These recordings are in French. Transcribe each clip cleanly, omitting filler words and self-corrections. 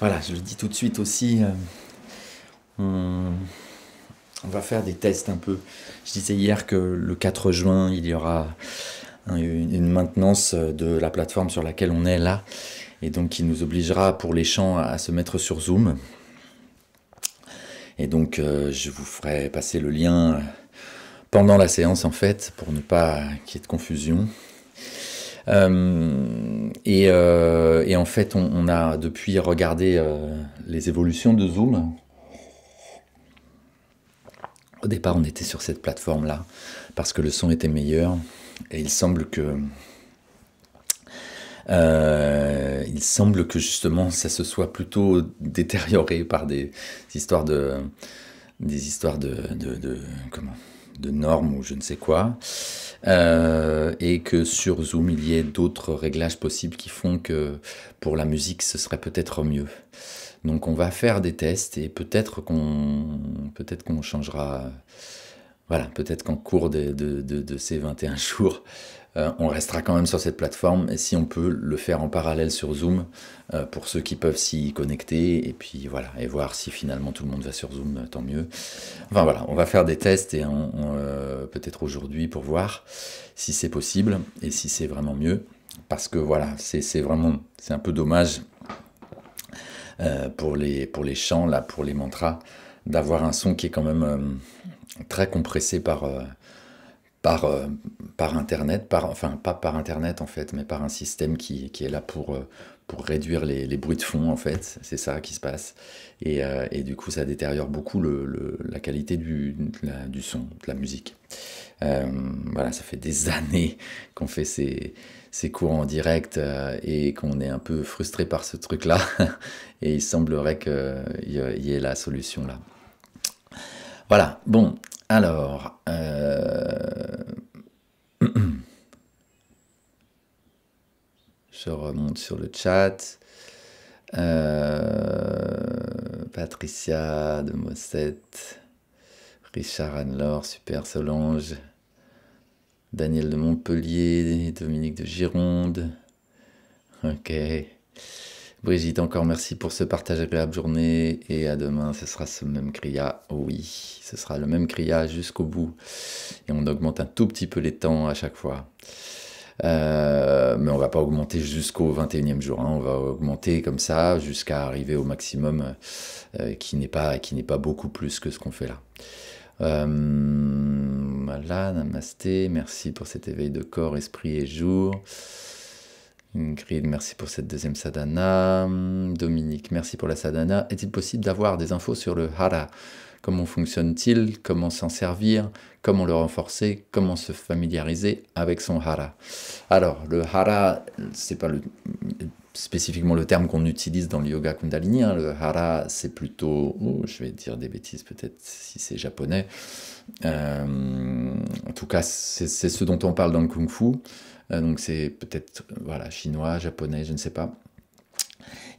Voilà, je le dis tout de suite aussi, on, on va faire des tests un peu. Je disais hier que le 4 juin, il y aura une maintenance de la plateforme sur laquelle on est là, et donc qui nous obligera pour les chants à se mettre sur Zoom. Et donc je vous ferai passer le lien pendant la séance en fait, pour ne pas qu'il y ait de confusion. Et en fait, on a depuis regardé les évolutions de Zoom. Au départ, on était sur cette plateforme-là parce que le son était meilleur. Et il semble que justement, ça se soit plutôt détérioré par des histoires de normes ou je ne sais quoi. Et que sur Zoom, il y ait d'autres réglages possibles qui font que pour la musique, ce serait peut-être mieux. Donc on va faire des tests et peut-être qu'on changera. Voilà, peut-être qu'en cours de ces 21 jours, on restera quand même sur cette plateforme. Et si on peut le faire en parallèle sur Zoom, pour ceux qui peuvent s'y connecter, et puis voilà, et voir si finalement tout le monde va sur Zoom, tant mieux. Enfin voilà, on va faire des tests et peut-être aujourd'hui pour voir si c'est possible et si c'est vraiment mieux. Parce que voilà, c'est un peu dommage pour les chants, là, pour les mantras, d'avoir un son qui est quand même très compressé par, Internet, enfin pas par Internet en fait, mais par un système qui est là pour réduire les bruits de fond en fait, c'est ça qui se passe. Et du coup ça détériore beaucoup la qualité du son, de la musique. Voilà, ça fait des années qu'on fait ces cours en direct et qu'on est un peu frustré par ce truc-là. Et il semblerait qu'il y ait la solution là. Voilà, bon, alors, je remonte sur le chat. Patricia de Mossette, Richard Anne-Laure, Super Solange, Daniel de Montpellier, Dominique de Gironde. Ok. Brigitte, encore merci pour ce partage agréable journée. Et à demain, ce sera ce même Kriya. Oh oui, ce sera le même Kriya jusqu'au bout. Et on augmente un tout petit peu les temps à chaque fois. Mais on va pas augmenter jusqu'au 21e jour. Hein. On va augmenter comme ça jusqu'à arriver au maximum qui n'est pas beaucoup plus que ce qu'on fait là. Voilà, namasté. Merci pour cet éveil de corps, esprit et jour. Ingrid, merci pour cette deuxième sadhana. Dominique, merci pour la sadhana. Est-il possible d'avoir des infos sur le hara? Comment fonctionne-t-il? Comment s'en servir? Comment le renforcer? Comment se familiariser avec son hara? Alors, le hara, c'est pas spécifiquement le terme qu'on utilise dans le yoga Kundalini. Hein. Le hara, c'est plutôt... Oh, je vais dire des bêtises peut-être si c'est japonais. En tout cas, c'est ce dont on parle dans le Kung Fu. Donc c'est peut-être voilà, chinois, japonais, je ne sais pas.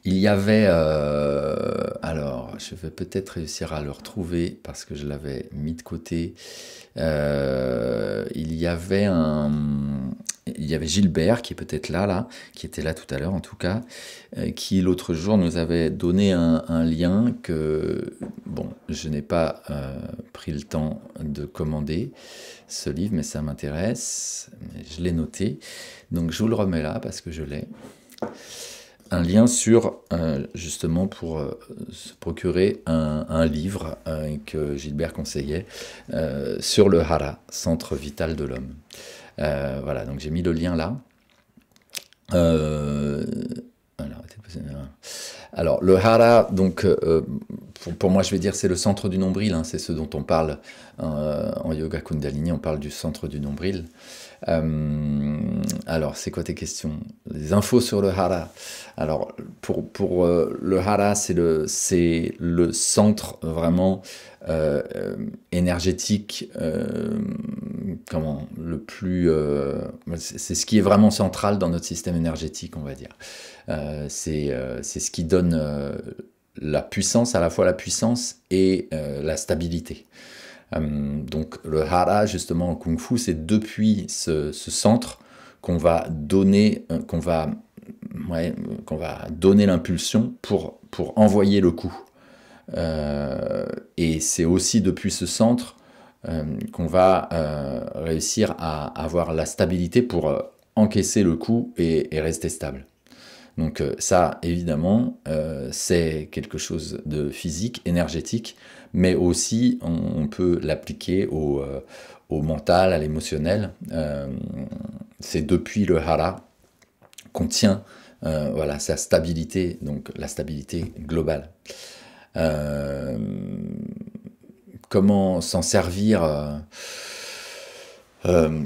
Il y avait... alors, je vais peut-être réussir à le retrouver parce que je l'avais mis de côté. Il y avait Gilbert qui est peut-être là, qui était là tout à l'heure en tout cas, qui l'autre jour nous avait donné un lien que, bon, je n'ai pas pris le temps de commander ce livre, mais ça m'intéresse, je l'ai noté, donc je vous le remets là parce que je l'ai. Un lien sur, justement, pour se procurer un livre que Gilbert conseillait sur le hara, centre vital de l'homme. Voilà, donc j'ai mis le lien là. Alors, le hara, donc, pour moi, je vais dire c'est le centre du nombril, hein, c'est ce dont on parle en yoga Kundalini, on parle du centre du nombril. Alors, c'est quoi tes questions? Les infos sur le hara. Alors, pour le hara, c'est le centre vraiment énergétique, le plus... c'est ce qui est vraiment central dans notre système énergétique, on va dire. C'est ce qui donne la puissance, à la fois la puissance et la stabilité. Donc le hara, justement, en Kung Fu, c'est depuis ce centre qu'on va donner, qu'on va ouais, qu'on va donner l'impulsion pour envoyer le coup. Et c'est aussi depuis ce centre qu'on va réussir à avoir la stabilité pour encaisser le coup et rester stable. Donc ça, évidemment, c'est quelque chose de physique, énergétique, mais aussi on peut l'appliquer au mental, à l'émotionnel. C'est depuis le hara qu'on tient voilà, sa stabilité, donc la stabilité globale. Comment s'en servir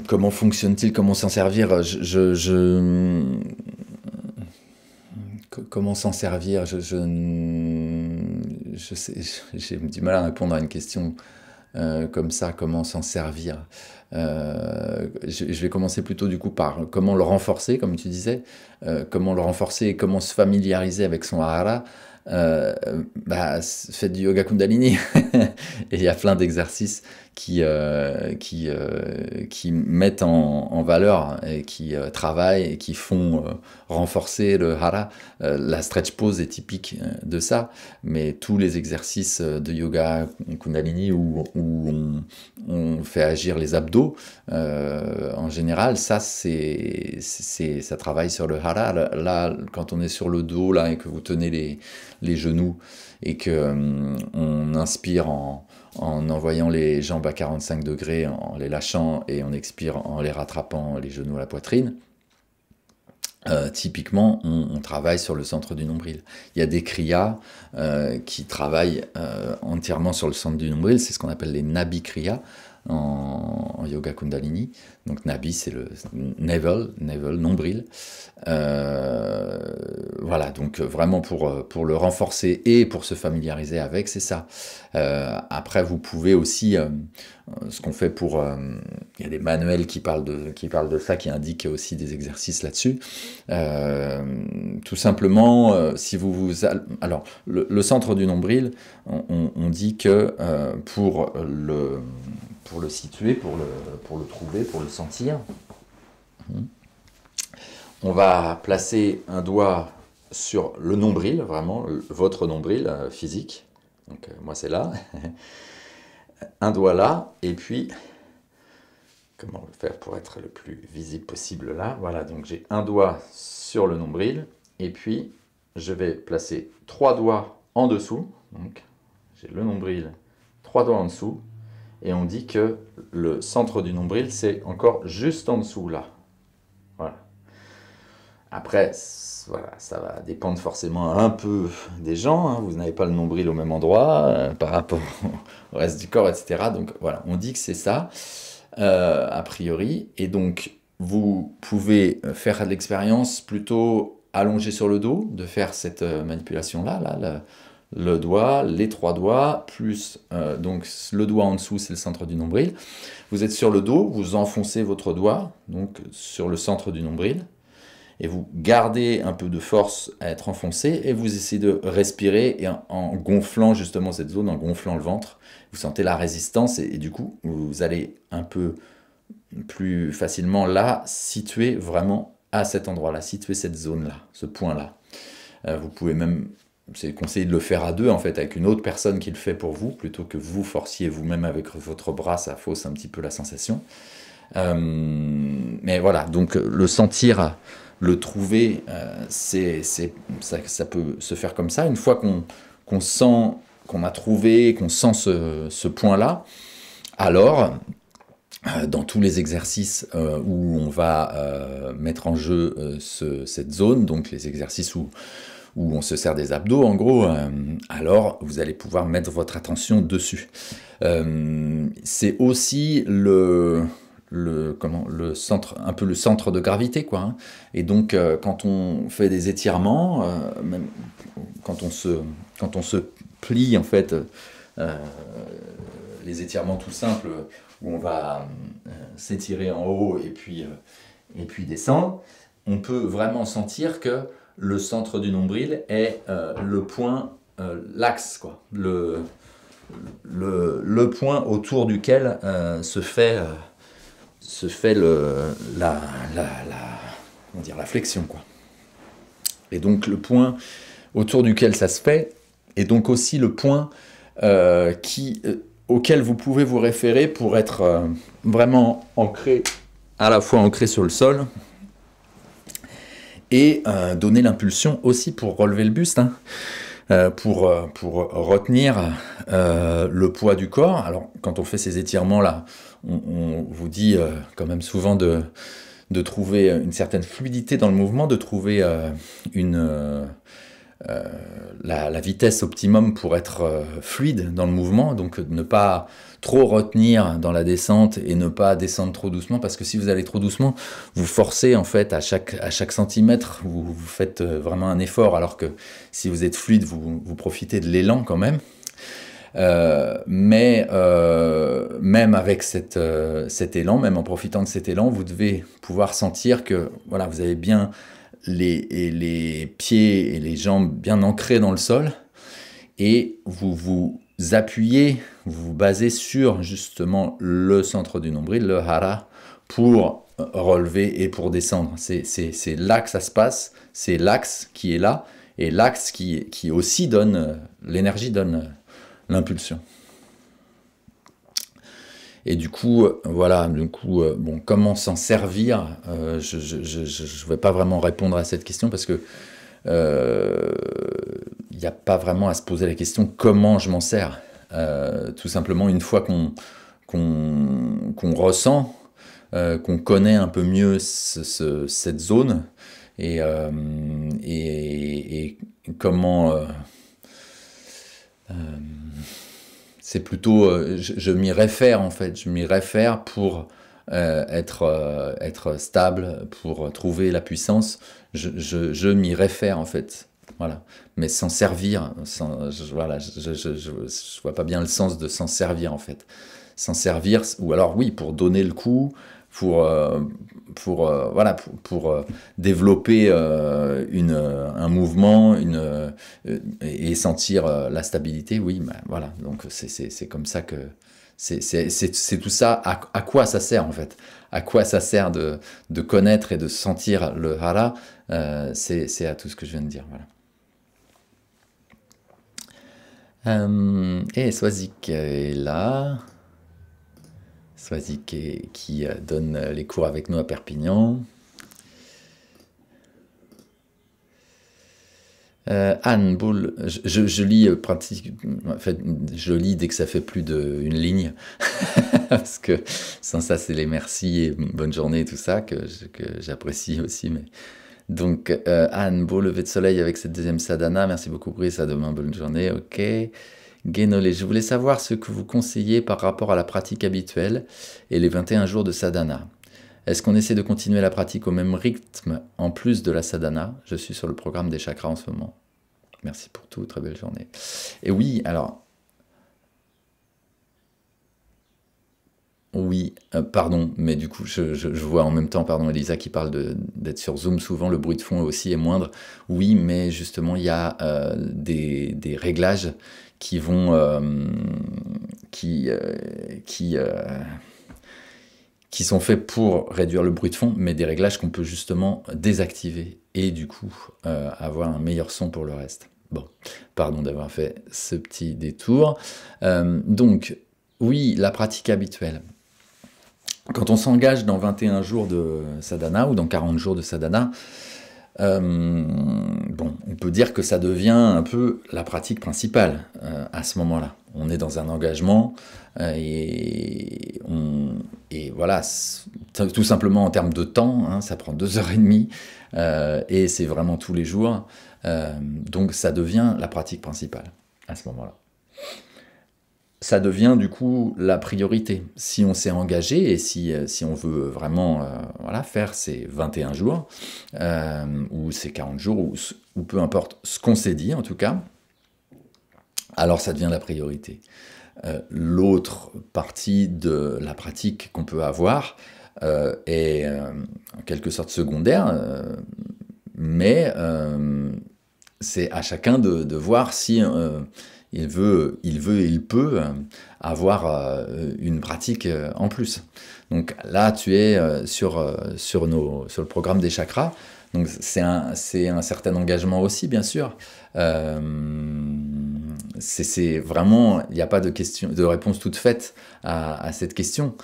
comment fonctionne-t-il? Comment s'en servir? Comment s'en servir? J'ai du mal à répondre à une question comme ça. Comment s'en servir? Je vais commencer plutôt du coup par comment le renforcer, comme tu disais. Comment le renforcer et comment se familiariser avec son hara. Faites du yoga Kundalini. Et il y a plein d'exercices qui mettent en valeur et qui travaillent et qui font renforcer le hara. La stretch pose est typique de ça, mais tous les exercices de yoga Kundalini où on fait agir les abdos, en général, ça travaille sur le hara. Là, quand on est sur le dos là, et que vous tenez les genoux et que on inspire en envoyant les jambes à 45 degrés, en les lâchant, et on expire en les rattrapant les genoux à la poitrine, typiquement, on travaille sur le centre du nombril. Il y a des kriyas qui travaillent entièrement sur le centre du nombril, c'est ce qu'on appelle les Nabi kriyas en yoga Kundalini. Donc Nabi, c'est le navel, nombril. Voilà, donc vraiment pour le renforcer et pour se familiariser avec, c'est ça. Après, vous pouvez aussi, ce qu'on fait il y a des manuels qui parlent de ça, qui indiquent aussi des exercices là-dessus. Tout simplement, si alors, le centre du nombril, on dit que pour le situer, pour le trouver, pour le sentir, on va placer un doigt sur le nombril, vraiment, votre nombril physique. Donc moi c'est là. Un doigt là, et puis, comment le faire pour être le plus visible possible là? Voilà, donc j'ai un doigt sur le nombril, et puis je vais placer 3 doigts en dessous. Donc j'ai le nombril, 3 doigts en dessous, et on dit que le centre du nombril, c'est encore juste en dessous là. Voilà. Après, voilà, ça va dépendre forcément un peu des gens. Hein. Vous n'avez pas le nombril au même endroit par rapport au reste du corps, etc. Donc voilà, on dit que c'est ça, a priori. Et donc, vous pouvez faire l'expérience plutôt allongé sur le dos, de faire cette manipulation-là, le doigt, les 3 doigts, plus donc le doigt en dessous, c'est le centre du nombril. Vous êtes sur le dos, vous enfoncez votre doigt donc sur le centre du nombril, et vous gardez un peu de force à être enfoncé, et vous essayez de respirer et en gonflant justement cette zone, en gonflant le ventre, vous sentez la résistance, et du coup, vous allez un peu plus facilement là, situer vraiment à cet endroit-là, situer cette zone-là, ce point-là. Vous pouvez même, c'est conseillé de le faire à deux, en fait, avec une autre personne qui le fait pour vous, plutôt que vous forciez vous-même avec votre bras, ça fausse un petit peu la sensation. Mais voilà, donc le sentir, le trouver, ça peut se faire comme ça. Une fois qu'on sent, qu'on a trouvé, qu'on sent ce point-là, alors, dans tous les exercices où on va mettre en jeu cette zone, donc les exercices où on se sert des abdos, en gros, alors vous allez pouvoir mettre votre attention dessus. C'est aussi le centre, un peu le centre de gravité, quoi. Hein. Et donc, quand on fait des étirements, même quand on se plie, en fait, les étirements tout simples, où on va s'étirer en haut et puis descendre, on peut vraiment sentir que le centre du nombril est le point, l'axe, quoi, le point autour duquel se fait la flexion, quoi. Et donc le point autour duquel ça se fait est donc aussi le point auquel vous pouvez vous référer pour être vraiment ancré, à la fois ancré sur le sol et donner l'impulsion aussi pour relever le buste, hein, pour retenir le poids du corps. Alors quand on fait ces étirements-là, on vous dit quand même souvent de trouver une certaine fluidité dans le mouvement, de trouver la vitesse optimum pour être fluide dans le mouvement, donc ne pas trop retenir dans la descente et ne pas descendre trop doucement, parce que si vous allez trop doucement, vous forcez en fait à chaque centimètre, vous faites vraiment un effort, alors que si vous êtes fluide, vous profitez de l'élan quand même. Mais même avec cet élan, même en profitant de cet élan, vous devez pouvoir sentir que voilà, vous avez bien les pieds et les jambes bien ancrés dans le sol, et vous vous appuyez, vous vous basez sur justement le centre du nombril, le hara, pour relever et pour descendre. C'est là que ça se passe, c'est l'axe qui est là, et l'axe qui aussi donne l'énergie, donne l'impulsion. Et du coup, voilà, bon, comment s'en servir, je ne vais pas vraiment répondre à cette question, parce que il n'y a pas vraiment à se poser la question comment je m'en sers. Tout simplement, une fois qu'on ressent, qu'on connaît un peu mieux cette zone, et comment... c'est plutôt, je m'y réfère en fait, je m'y réfère pour être stable, pour trouver la puissance, je m'y réfère en fait, voilà. Mais s'en servir, voilà, je vois pas bien le sens de s'en servir en fait. S'en servir, ou alors oui, pour donner le coup, pour développer un mouvement, et sentir la stabilité, oui, ben, voilà, donc c'est comme ça que c'est tout ça. À quoi ça sert en fait? À quoi ça sert de connaître et de sentir le hara? C'est à tout ce que je viens de dire, voilà. Et Swazik est là. Swazik qui donne les cours avec nous à Perpignan. Anne Boule, je lis en fait, je lis dès que ça fait plus d'une ligne, parce que sans ça c'est les merci et bonne journée et tout ça que j'apprécie aussi. Mais donc Anne, beau lever de soleil avec cette deuxième sadhana. Merci beaucoup Brice, à demain, bonne journée. Ok. Guénolé, je voulais savoir ce que vous conseillez par rapport à la pratique habituelle et les 21 jours de sadhana. Est-ce qu'on essaie de continuer la pratique au même rythme en plus de la sadhana? Je suis sur le programme des chakras en ce moment. Merci pour tout, très belle journée. Et oui, alors... Oui, pardon, mais du coup, je vois en même temps, pardon, Elisa qui parle d'être sur Zoom souvent, le bruit de fond aussi est moindre. Oui, mais justement, il y a des réglages qui vont... qui sont faits pour réduire le bruit de fond, mais des réglages qu'on peut justement désactiver et du coup avoir un meilleur son pour le reste. Bon, pardon d'avoir fait ce petit détour. Donc, oui, la pratique habituelle. Quand on s'engage dans 21 jours de sadhana ou dans 40 jours de sadhana, bon, on peut dire que ça devient un peu la pratique principale à ce moment-là. On est dans un engagement et voilà, tout simplement en termes de temps, hein, ça prend 2h30 et c'est vraiment tous les jours. Donc ça devient la pratique principale à ce moment-là. Ça devient du coup la priorité. Si on s'est engagé et si on veut vraiment voilà, faire ces 21 jours ou ces 40 jours ou peu importe ce qu'on s'est dit en tout cas, alors ça devient la priorité. L'autre partie de la pratique qu'on peut avoir est en quelque sorte secondaire, mais c'est à chacun de voir si il peut avoir une pratique en plus. Donc là, tu es sur le programme des chakras. Donc c'est un certain engagement aussi, bien sûr. Euh, c'est vraiment, il n'y a pas de question, de réponse toute faite à cette question.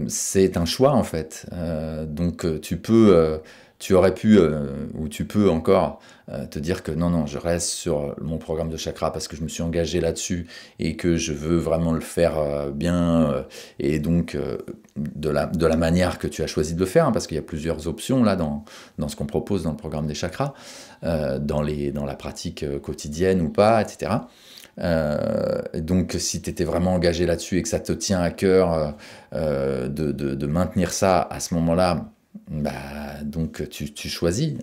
C'est un choix en fait. Donc tu aurais pu, ou tu peux encore te dire que non, non, je reste sur mon programme de chakra parce que je me suis engagé là-dessus et que je veux vraiment le faire bien et donc de la manière que tu as choisi de le faire, hein, parce qu'il y a plusieurs options là dans ce qu'on propose dans le programme des chakras, dans la pratique quotidienne ou pas, etc. Donc si tu étais vraiment engagé là-dessus et que ça te tient à cœur de maintenir ça à ce moment-là, bah, donc tu choisis.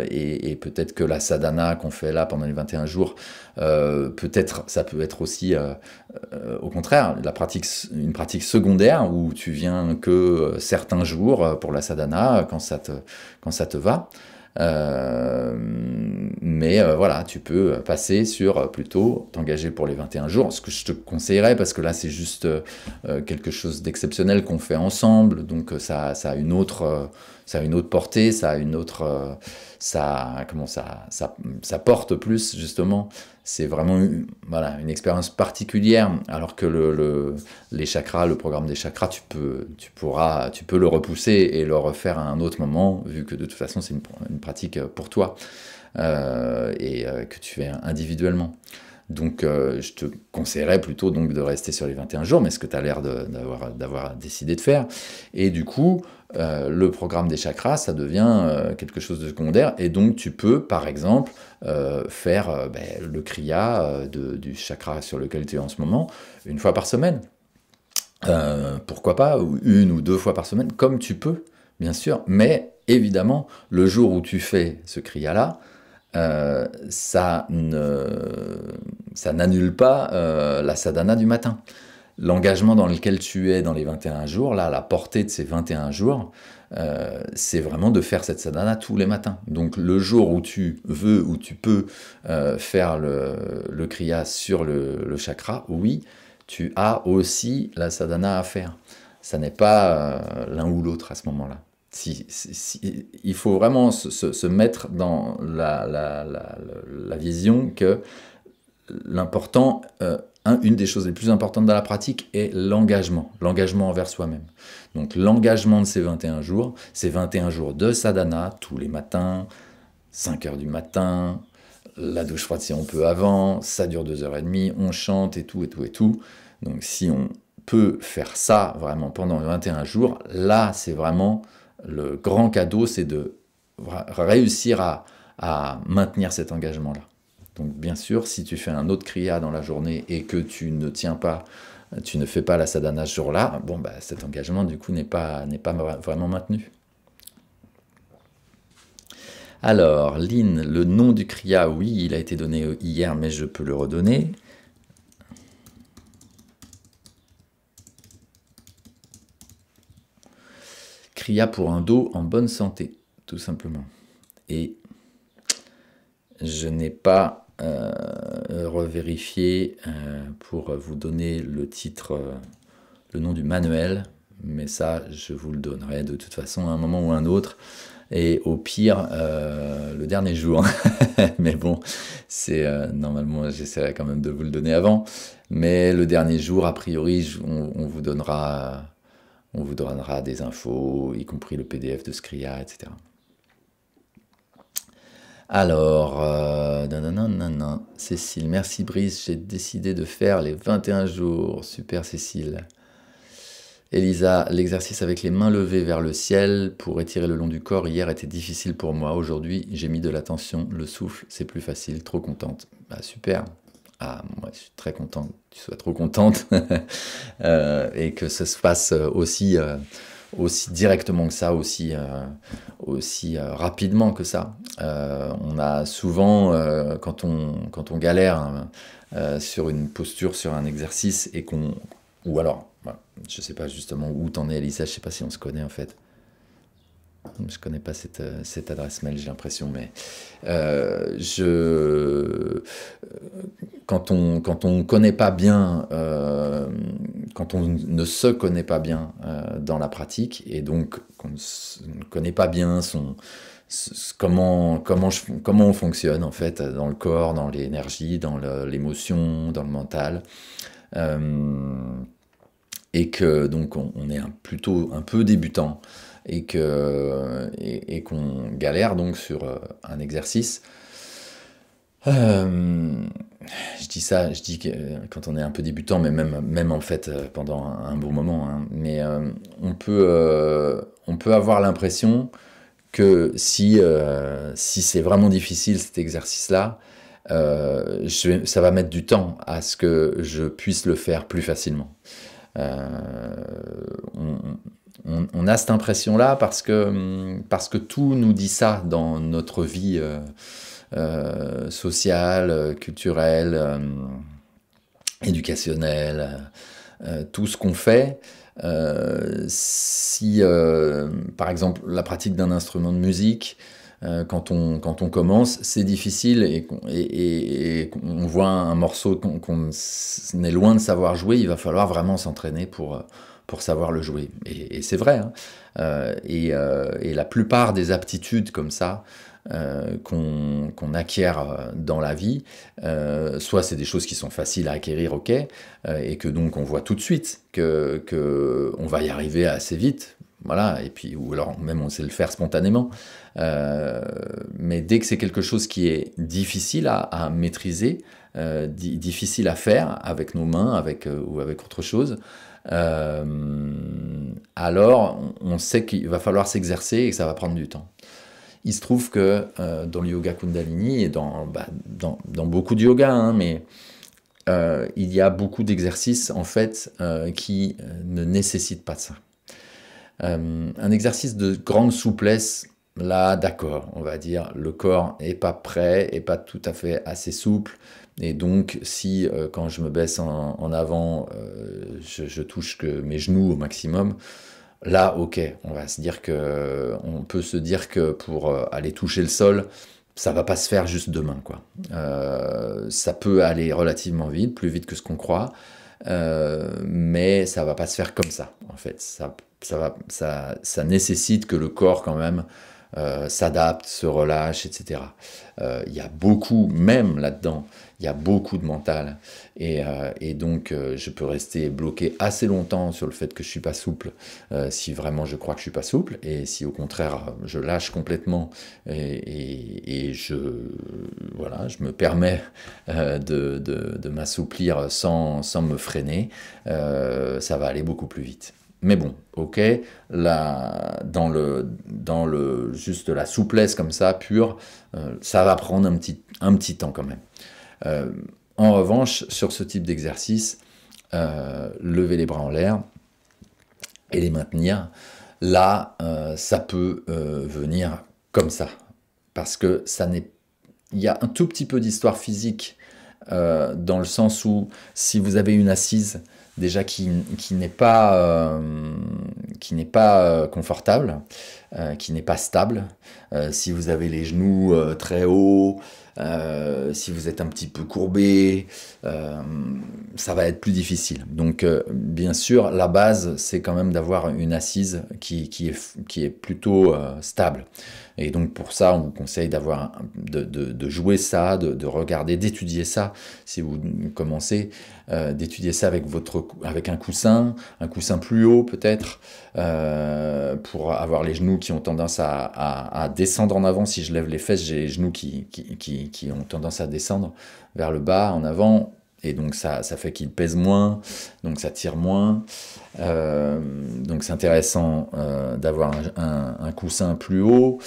Et peut-être que la sadhana qu'on fait là pendant les 21 jours, peut-être ça peut être aussi au contraire une pratique secondaire où tu viens que certains jours pour la sadhana quand ça te va. Mais voilà, tu peux passer sur plutôt t'engager pour les 21 jours. Ce que je te conseillerais, parce que là c'est juste quelque chose d'exceptionnel qu'on fait ensemble, donc ça a une autre, ça a une autre portée, ça a une autre, ça porte plus justement. C'est vraiment voilà, une expérience particulière, alors que les chakras, le programme des chakras, tu peux le repousser et le refaire à un autre moment, vu que de toute façon c'est une pratique pour toi que tu fais individuellement. Donc je te conseillerais plutôt donc de rester sur les 21 jours, mais ce que tu as l'air d'avoir décidé de faire. Et du coup, le programme des chakras, ça devient quelque chose de secondaire, et donc tu peux, par exemple, faire le kriya du chakra sur lequel tu es en ce moment, une fois par semaine. Pourquoi pas, ou une ou deux fois par semaine, comme tu peux, bien sûr, mais évidemment, le jour où tu fais ce kriya-là, ça n'annule pas la sadhana du matin. L'engagement dans lequel tu es dans les 21 jours, là, la portée de ces 21 jours, c'est vraiment de faire cette sadhana tous les matins. Donc le jour où tu veux, où tu peux faire le kriya sur le chakra, oui, tu as aussi la sadhana à faire. Ça n'est pas l'un ou l'autre à ce moment-là. Il faut vraiment se mettre dans la vision que l'important, une des choses les plus importantes dans la pratique est l'engagement envers soi-même. Donc l'engagement de ces 21 jours, c'est 21 jours de sadhana tous les matins, 5 heures du matin, la douche froide si on peut avant, ça dure 2h30, on chante et tout, et tout, et tout. Donc si on peut faire ça vraiment pendant 21 jours, là c'est vraiment le grand cadeau, c'est de réussir à maintenir cet engagement-là. Donc bien sûr, si tu fais un autre kriya dans la journée et que tu ne fais pas la sadhana ce jour-là, bon, bah, cet engagement du coup n'est pas vraiment maintenu. Alors, Lynn, le nom du kriya, oui, il a été donné hier, mais je peux le redonner. Kriya pour un dos en bonne santé, tout simplement. Et je n'ai pas revérifié pour vous donner le titre, le nom du manuel, mais ça, je vous le donnerai de toute façon à un moment ou à un autre. Et au pire, le dernier jour. Mais bon, normalement, j'essaierai quand même de vous le donner avant. Mais le dernier jour, a priori, on vous donnera des infos, y compris le PDF de Skria, etc. Alors, Cécile, merci Brice, j'ai décidé de faire les 21 jours. Super Cécile. Elisa, l'exercice avec les mains levées vers le ciel pour étirer le long du corps hier était difficile pour moi. Aujourd'hui, j'ai mis de l'attention, le souffle, c'est plus facile. Trop contente. Bah, super. Ah, moi, je suis très contente. Tu sois trop contente. Et que ça se passe aussi directement que ça, aussi rapidement que ça. On a souvent, quand on galère sur une posture, sur un exercice, ou alors, je sais pas justement où t'en es, Elisa, je sais pas si on se connaît en fait. Je connais pas cette adresse mail, j'ai l'impression, mais quand on connaît pas bien, quand on ne se connaît pas bien dans la pratique, et donc qu'on ne connaît pas bien comment on fonctionne en fait dans le corps, dans l'énergie, dans l'émotion, dans le mental. Euh, et que donc on est plutôt un peu débutant et qu'on galère donc sur un exercice. Euh, je dis ça, je dis que quand on est un peu débutant, mais même en fait pendant un bon moment, hein, mais on peut avoir l'impression que si c'est vraiment difficile cet exercice-là, ça va mettre du temps à ce que je puisse le faire plus facilement. Euh, on, on a cette impression-là parce que tout nous dit ça dans notre vie sociale, culturelle, éducationnelle, tout ce qu'on fait. Si, par exemple, la pratique d'un instrument de musique, quand on commence, c'est difficile et qu'on voit un morceau qu'on est loin de savoir jouer, il va falloir vraiment s'entraîner pour savoir le jouer. Et c'est vrai, hein. Et la plupart des aptitudes comme ça, qu'on acquiert dans la vie, soit c'est des choses qui sont faciles à acquérir, ok, et que donc on voit tout de suite que on va y arriver assez vite, voilà, et puis ou alors même on sait le faire spontanément. Mais dès que c'est quelque chose qui est difficile à maîtriser, difficile à faire avec nos mains, ou avec autre chose, alors on sait qu'il va falloir s'exercer et que ça va prendre du temps. Il se trouve que dans le yoga Kundalini et dans beaucoup de yoga, hein, mais il y a beaucoup d'exercices en fait qui ne nécessitent pas de ça. Un exercice de grande souplesse, là d'accord, on va dire le corps n'est pas prêt, n'est pas tout à fait assez souple, et donc si quand je me baisse en avant, je touche que mes genoux au maximum, là ok, on peut se dire que pour aller toucher le sol, ça va pas se faire juste demain, quoi. Ça peut aller relativement vite, plus vite que ce qu'on croit, mais ça va pas se faire comme ça, en fait. Ça nécessite que le corps, quand même, s'adapte, se relâche, etc. Il y a beaucoup, même là-dedans, il y a beaucoup de mental. Et donc, je peux rester bloqué assez longtemps sur le fait que je suis pas souple, si vraiment je crois que je suis pas souple, et si au contraire, je lâche complètement et voilà, je me permets de m'assouplir sans me freiner, ça va aller beaucoup plus vite. Mais bon, ok, là, juste la souplesse comme ça, pure, ça va prendre un petit temps quand même. Euh, En revanche, sur ce type d'exercice, lever les bras en l'air et les maintenir, là, ça peut venir comme ça. Parce que il y a un tout petit peu d'histoire physique dans le sens où si vous avez une assise déjà qui n'est pas confortable, qui n'est pas stable, si vous avez les genoux très hauts, si vous êtes un petit peu courbé, ça va être plus difficile. Donc bien sûr, la base, c'est quand même d'avoir une assise qui est plutôt stable. Et donc pour ça, on vous conseille de jouer ça, de regarder, d'étudier ça, si vous commencez, d'étudier ça avec un coussin plus haut peut-être, pour avoir les genoux qui ont tendance à descendre en avant. Si je lève les fesses, j'ai les genoux qui ont tendance à descendre vers le bas, en avant, et donc ça fait qu'ils pèsent moins, donc ça tire moins. Donc c'est intéressant d'avoir un coussin plus haut.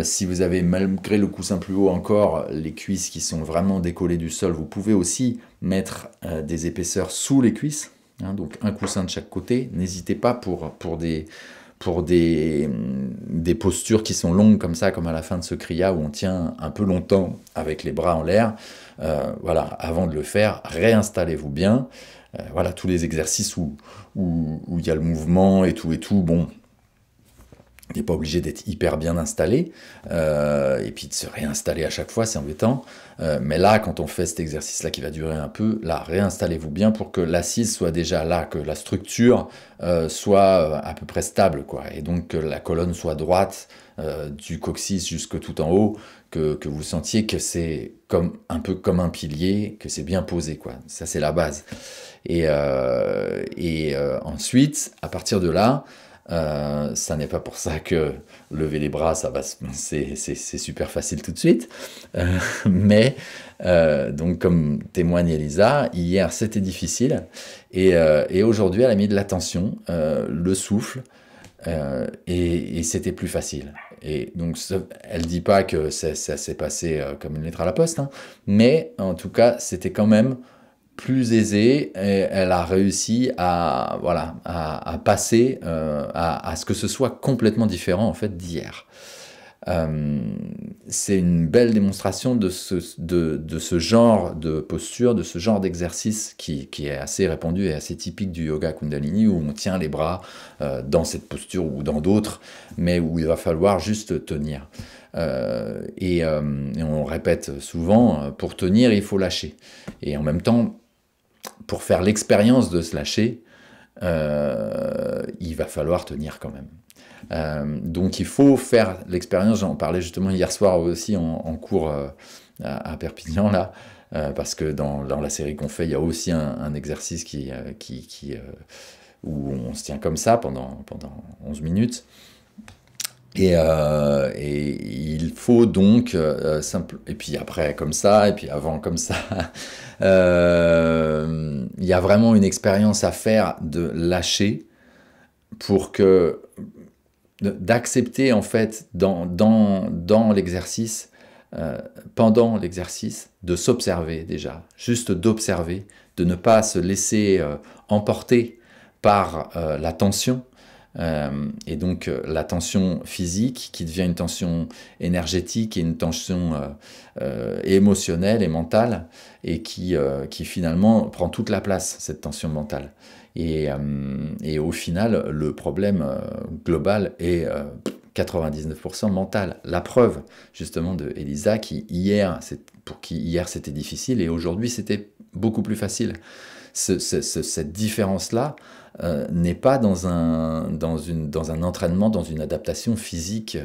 Si vous avez, malgré le coussin plus haut encore, les cuisses qui sont vraiment décollées du sol, vous pouvez aussi mettre des épaisseurs sous les cuisses, hein, donc un coussin de chaque côté. N'hésitez pas pour des postures qui sont longues comme ça, comme à la fin de ce kriya où on tient un peu longtemps avec les bras en l'air. Voilà, avant de le faire, réinstallez-vous bien. Voilà, tous les exercices où il y a le mouvement et tout, bon, Tu n'es pas obligé d'être hyper bien installé, et puis de se réinstaller à chaque fois, c'est embêtant. Mais là, quand on fait cet exercice-là qui va durer un peu, là, réinstallez-vous bien pour que l'assise soit déjà là, que la structure soit à peu près stable, quoi. Et donc que la colonne soit droite, du coccyx jusque tout en haut, que vous sentiez que c'est comme, un peu comme un pilier, que c'est bien posé, quoi. Ça, c'est la base. Ensuite, à partir de là, ça n'est pas pour ça que lever les bras, c'est super facile tout de suite. Euh, mais, donc comme témoigne Elisa, hier c'était difficile. Et aujourd'hui, elle a mis de l'attention, le souffle, et c'était plus facile. Et donc, elle dit pas que ça s'est passé comme une lettre à la poste, hein, mais en tout cas, c'était quand même plus aisée, et elle a réussi à, voilà, à passer à ce que ce soit complètement différent en fait d'hier. Euh, c'est une belle démonstration de ce genre de posture, de ce genre d'exercice qui est assez répandu et assez typique du yoga Kundalini, où on tient les bras dans cette posture ou dans d'autres, mais où il va falloir juste tenir. Et on répète souvent, pour tenir, il faut lâcher. Et en même temps, pour faire l'expérience de se lâcher, il va falloir tenir quand même. Donc il faut faire l'expérience, j'en parlais justement hier soir aussi en cours à Perpignan, là, parce que dans la série qu'on fait, il y a aussi un exercice où on se tient comme ça pendant 11 minutes. Et il faut donc et puis après comme ça, et puis avant comme ça. Il y a vraiment une expérience à faire de lâcher pour que d'accepter en fait dans l'exercice, pendant l'exercice, de s'observer déjà, juste d'observer, de ne pas se laisser emporter par la tension. Et donc la tension physique qui devient une tension énergétique et une tension émotionnelle et mentale, et qui finalement prend toute la place, cette tension mentale. Et au final, le problème global est 99% mental. La preuve justement de Elisa, pour qui hier c'était difficile et aujourd'hui c'était beaucoup plus facile. Cette différence-là n'est pas dans un entraînement, dans une adaptation physique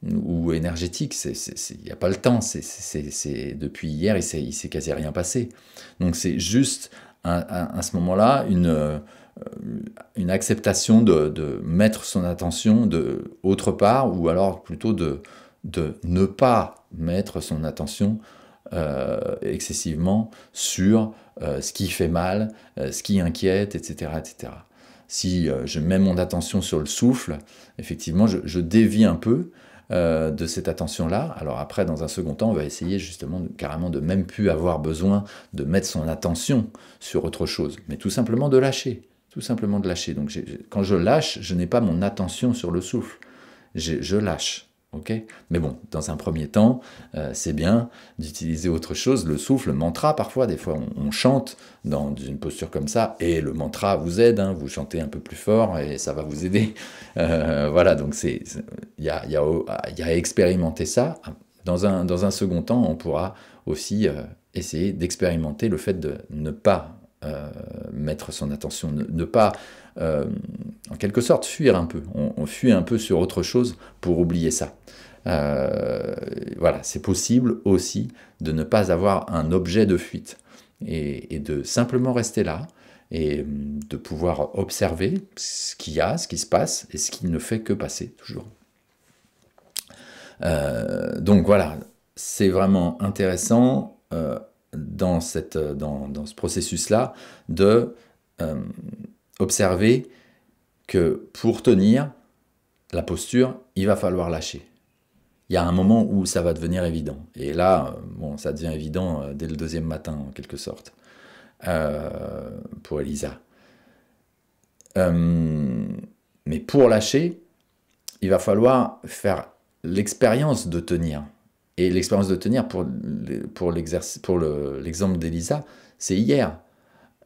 ou énergétique. Il n'y a pas le temps. Depuis hier, il s'est quasi rien passé. Donc c'est juste à ce moment-là une acceptation de mettre son attention autre part, ou alors plutôt de ne pas mettre son attention excessivement sur ce qui fait mal, ce qui inquiète, etc. etc. Si je mets mon attention sur le souffle, effectivement, je dévie un peu de cette attention-là. Alors après, dans un second temps, on va essayer justement carrément de même plus avoir besoin de mettre son attention sur autre chose, mais tout simplement de lâcher. Tout simplement de lâcher. Donc quand je lâche, je n'ai pas mon attention sur le souffle. Je lâche. Okay, mais bon, dans un premier temps, c'est bien d'utiliser autre chose, le souffle, le mantra. Parfois, des fois, on chante dans une posture comme ça, et le mantra vous aide, hein, vous chantez un peu plus fort, et ça va vous aider. Voilà, donc il y a à expérimenter ça. Dans un second temps, on pourra aussi essayer d'expérimenter le fait de ne pas mettre son attention, ne pas, en quelque sorte, fuir un peu. On fuit un peu sur autre chose pour oublier ça. Voilà, c'est possible aussi de ne pas avoir un objet de fuite et de simplement rester là et de pouvoir observer ce qu'il y a, ce qui se passe et ce qui ne fait que passer toujours. Donc voilà, c'est vraiment intéressant dans ce processus-là de observer que pour tenir la posture, il va falloir lâcher. Il y a un moment où ça va devenir évident. Et là, bon, ça devient évident dès le deuxième matin, en quelque sorte, pour Elisa. Mais pour lâcher, il va falloir faire l'expérience de tenir. Et l'expérience de tenir pour l'exemple d'Elisa, c'est hier.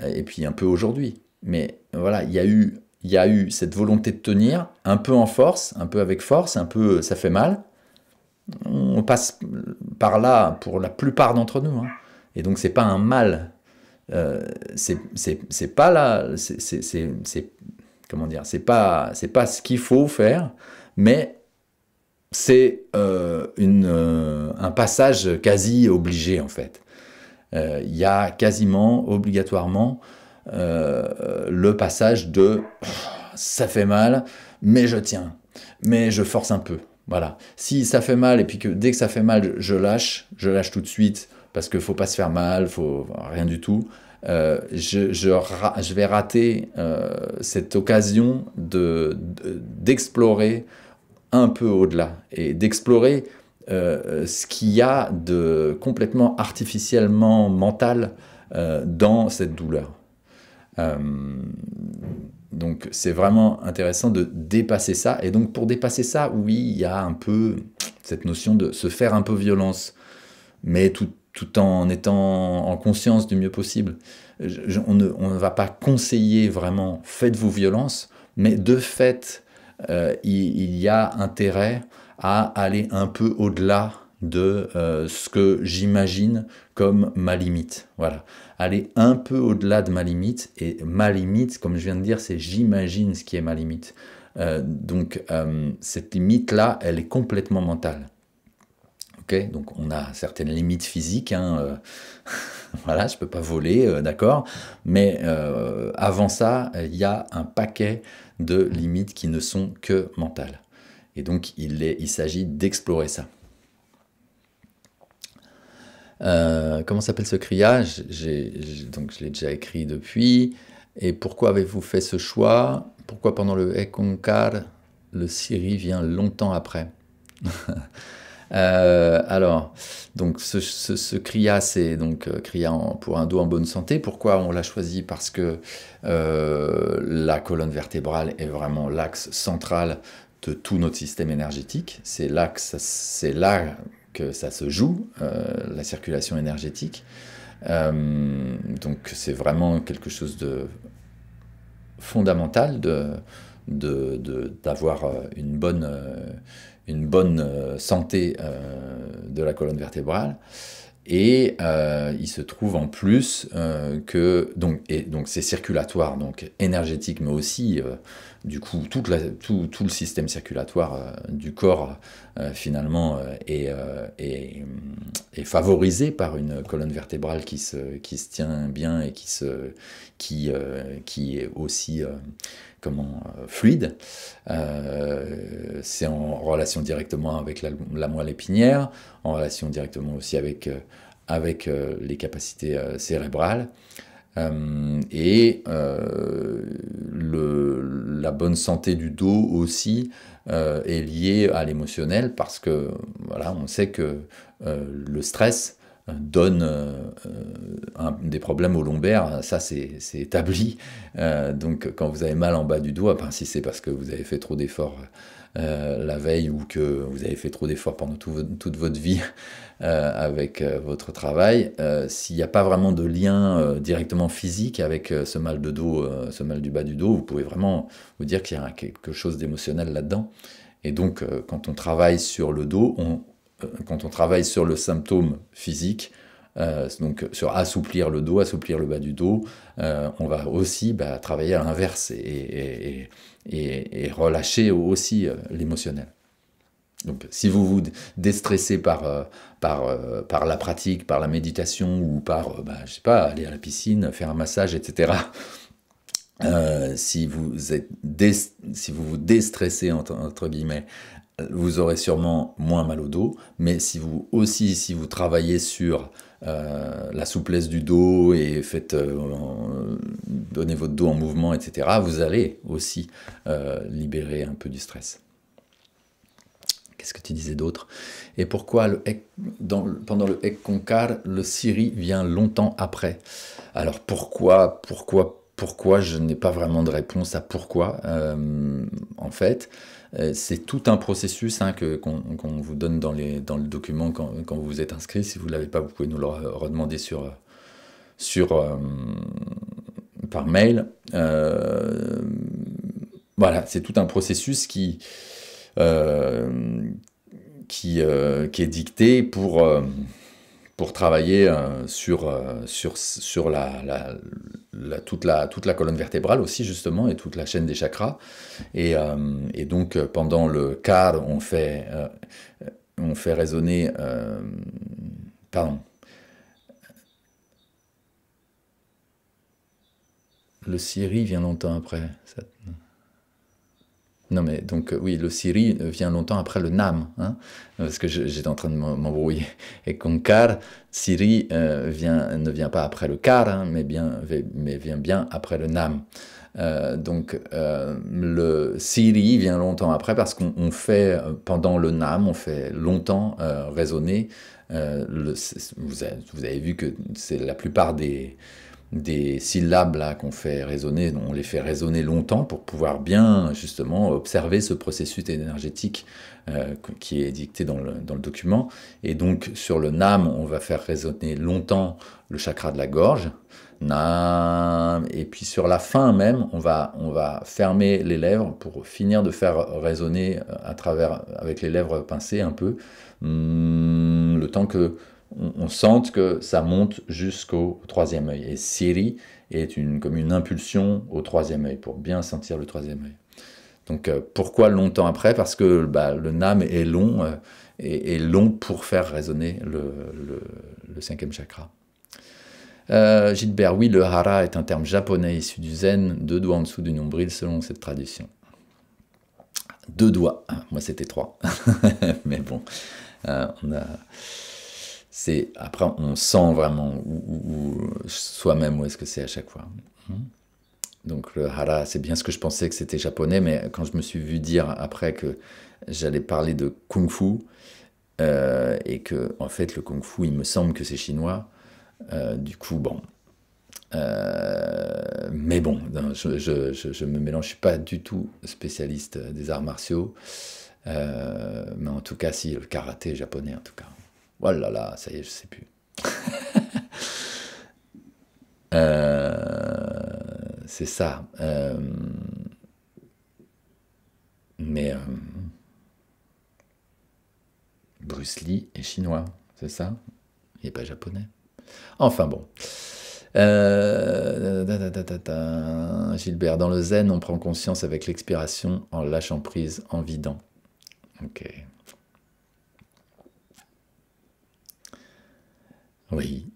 Et puis un peu aujourd'hui. Mais voilà, il y a eu il y a eu cette volonté de tenir, un peu en force, un peu avec force, un peu ça fait mal. On passe par là pour la plupart d'entre nous, hein. Et donc c'est pas un mal. C'est pas là, comment dire, c'est pas ce qu'il faut faire, mais c'est un passage quasi obligé en fait. Il y a quasiment obligatoirement le passage de ça fait mal, mais je tiens, mais je force un peu. Voilà. Si ça fait mal et puis que dès que ça fait mal, je lâche tout de suite parce qu'il ne faut pas se faire mal, faut rien du tout. Je vais rater cette occasion d'explorer un peu au-delà et d'explorer ce qu'il y a de complètement artificiellement mental dans cette douleur. Donc c'est vraiment intéressant de dépasser ça. Et donc pour dépasser ça, oui, il y a un peu cette notion de se faire un peu violence, mais tout en étant en conscience du mieux possible. On ne va pas conseiller vraiment faites-vous violence, mais de fait, il y a intérêt à aller un peu au-delà de ce que j'imagine comme ma limite. Voilà. Aller un peu au-delà de ma limite, et ma limite, comme je viens de dire, c'est j'imagine ce qui est ma limite. Donc cette limite-là, elle est complètement mentale. Okay, donc on a certaines limites physiques, hein, voilà, je ne peux pas voler, d'accord, mais avant ça, il y a un paquet de limites qui ne sont que mentales. Et donc il s'agit d'explorer ça. Comment s'appelle ce criage? Donc je l'ai déjà écrit depuis. Et pourquoi avez-vous fait ce choix? Pourquoi pendant le Ekankar, le Siri vient longtemps après? Alors, donc ce kriya, c'est donc kriya pour un dos en bonne santé. Pourquoi on l'a choisi? Parce que la colonne vertébrale est vraiment l'axe central de tout notre système énergétique. C'est là que ça se joue, la circulation énergétique. Donc c'est vraiment quelque chose de fondamental d'avoir une bonne santé de la colonne vertébrale. Et il se trouve en plus que donc c'est circulatoire, donc énergétique, mais aussi du coup tout le système circulatoire du corps finalement est favorisé par une colonne vertébrale qui se tient bien et qui est aussi fluide. C'est en relation directement avec la moelle épinière, en relation directement aussi avec les capacités cérébrales. Et la bonne santé du dos aussi est liée à l'émotionnel parce que voilà, on sait que le stress donne des problèmes au lombaire, ça c'est établi. Donc quand vous avez mal en bas du dos, si c'est parce que vous avez fait trop d'efforts la veille ou que vous avez fait trop d'efforts pendant toute votre vie avec votre travail, s'il n'y a pas vraiment de lien directement physique avec ce mal de dos, ce mal du bas du dos, vous pouvez vraiment vous dire qu'il y a quelque chose d'émotionnel là-dedans. Et donc quand on travaille sur le dos, quand on travaille sur le symptôme physique, donc sur assouplir le dos, assouplir le bas du dos, on va aussi travailler à l'inverse et relâcher aussi l'émotionnel. Donc si vous vous déstressez par la pratique, par la méditation ou par, je sais pas, aller à la piscine, faire un massage, etc., si vous vous déstressez entre guillemets, vous aurez sûrement moins mal au dos, mais si vous travaillez sur la souplesse du dos et donnez votre dos en mouvement, etc., vous allez aussi libérer un peu du stress. Qu'est-ce que tu disais d'autre? Et pourquoi pendant le Ekankar, le Siri vient longtemps après? Alors pourquoi je n'ai pas vraiment de réponse à pourquoi. En fait, c'est tout un processus qu'on vous donne dans le document quand vous vous êtes inscrit. Si vous ne l'avez pas, vous pouvez nous le redemander par mail. Voilà, c'est tout un processus euh, qui est dicté pour travailler sur toute la colonne vertébrale aussi, justement, et toute la chaîne des chakras. Et donc, pendant le quart, on fait résonner... pardon. Le Siri vient longtemps après. Non, mais donc, oui, le Siri vient longtemps après le Nam, hein, parce que j'étais en train de m'embrouiller. Et qu'on Car, Siri ne vient pas après le Car, hein, mais vient bien après le Nam. Donc, le Siri vient longtemps après parce qu'on fait, pendant le Nam, on fait longtemps résonner. Vous avez vu que c'est la plupart des syllabes là qu'on fait résonner, on les fait résonner longtemps pour pouvoir bien justement observer ce processus énergétique qui est dicté dans le document. Et donc sur le Nam, on va faire résonner longtemps le chakra de la gorge, Nam, et puis sur la fin même, on va fermer les lèvres pour finir de faire résonner à travers, avec les lèvres pincées un peu, le temps que on sente que ça monte jusqu'au troisième œil. Et Siri est comme une impulsion au troisième œil, pour bien sentir le troisième œil. Donc pourquoi longtemps après? Parce que le Nam est long, et long pour faire résonner le cinquième chakra. Gilbert, oui, le hara est un terme japonais issu du zen, 2 doigts en dessous du nombril selon cette tradition. 2 doigts, moi c'était 3. Mais bon, on a... Après, on sent vraiment soi-même où est-ce que c'est à chaque fois. Donc le hara, c'est bien ce que je pensais que c'était japonais, mais quand je me suis vu dire après que j'allais parler de kung-fu, et que en fait le kung-fu, il me semble que c'est chinois, du coup, bon. Mais bon, non, je me mélange, je suis pas du tout spécialiste des arts martiaux, mais en tout cas, si, le karaté japonais en tout cas. Oh là là, ça y est, je sais plus. C'est ça. Mais Bruce Lee est chinois, c'est ça? Il n'est pas japonais. Enfin bon. Gilbert, dans le zen, on prend conscience avec l'expiration, en lâchant prise, en vidant. Ok. Oui.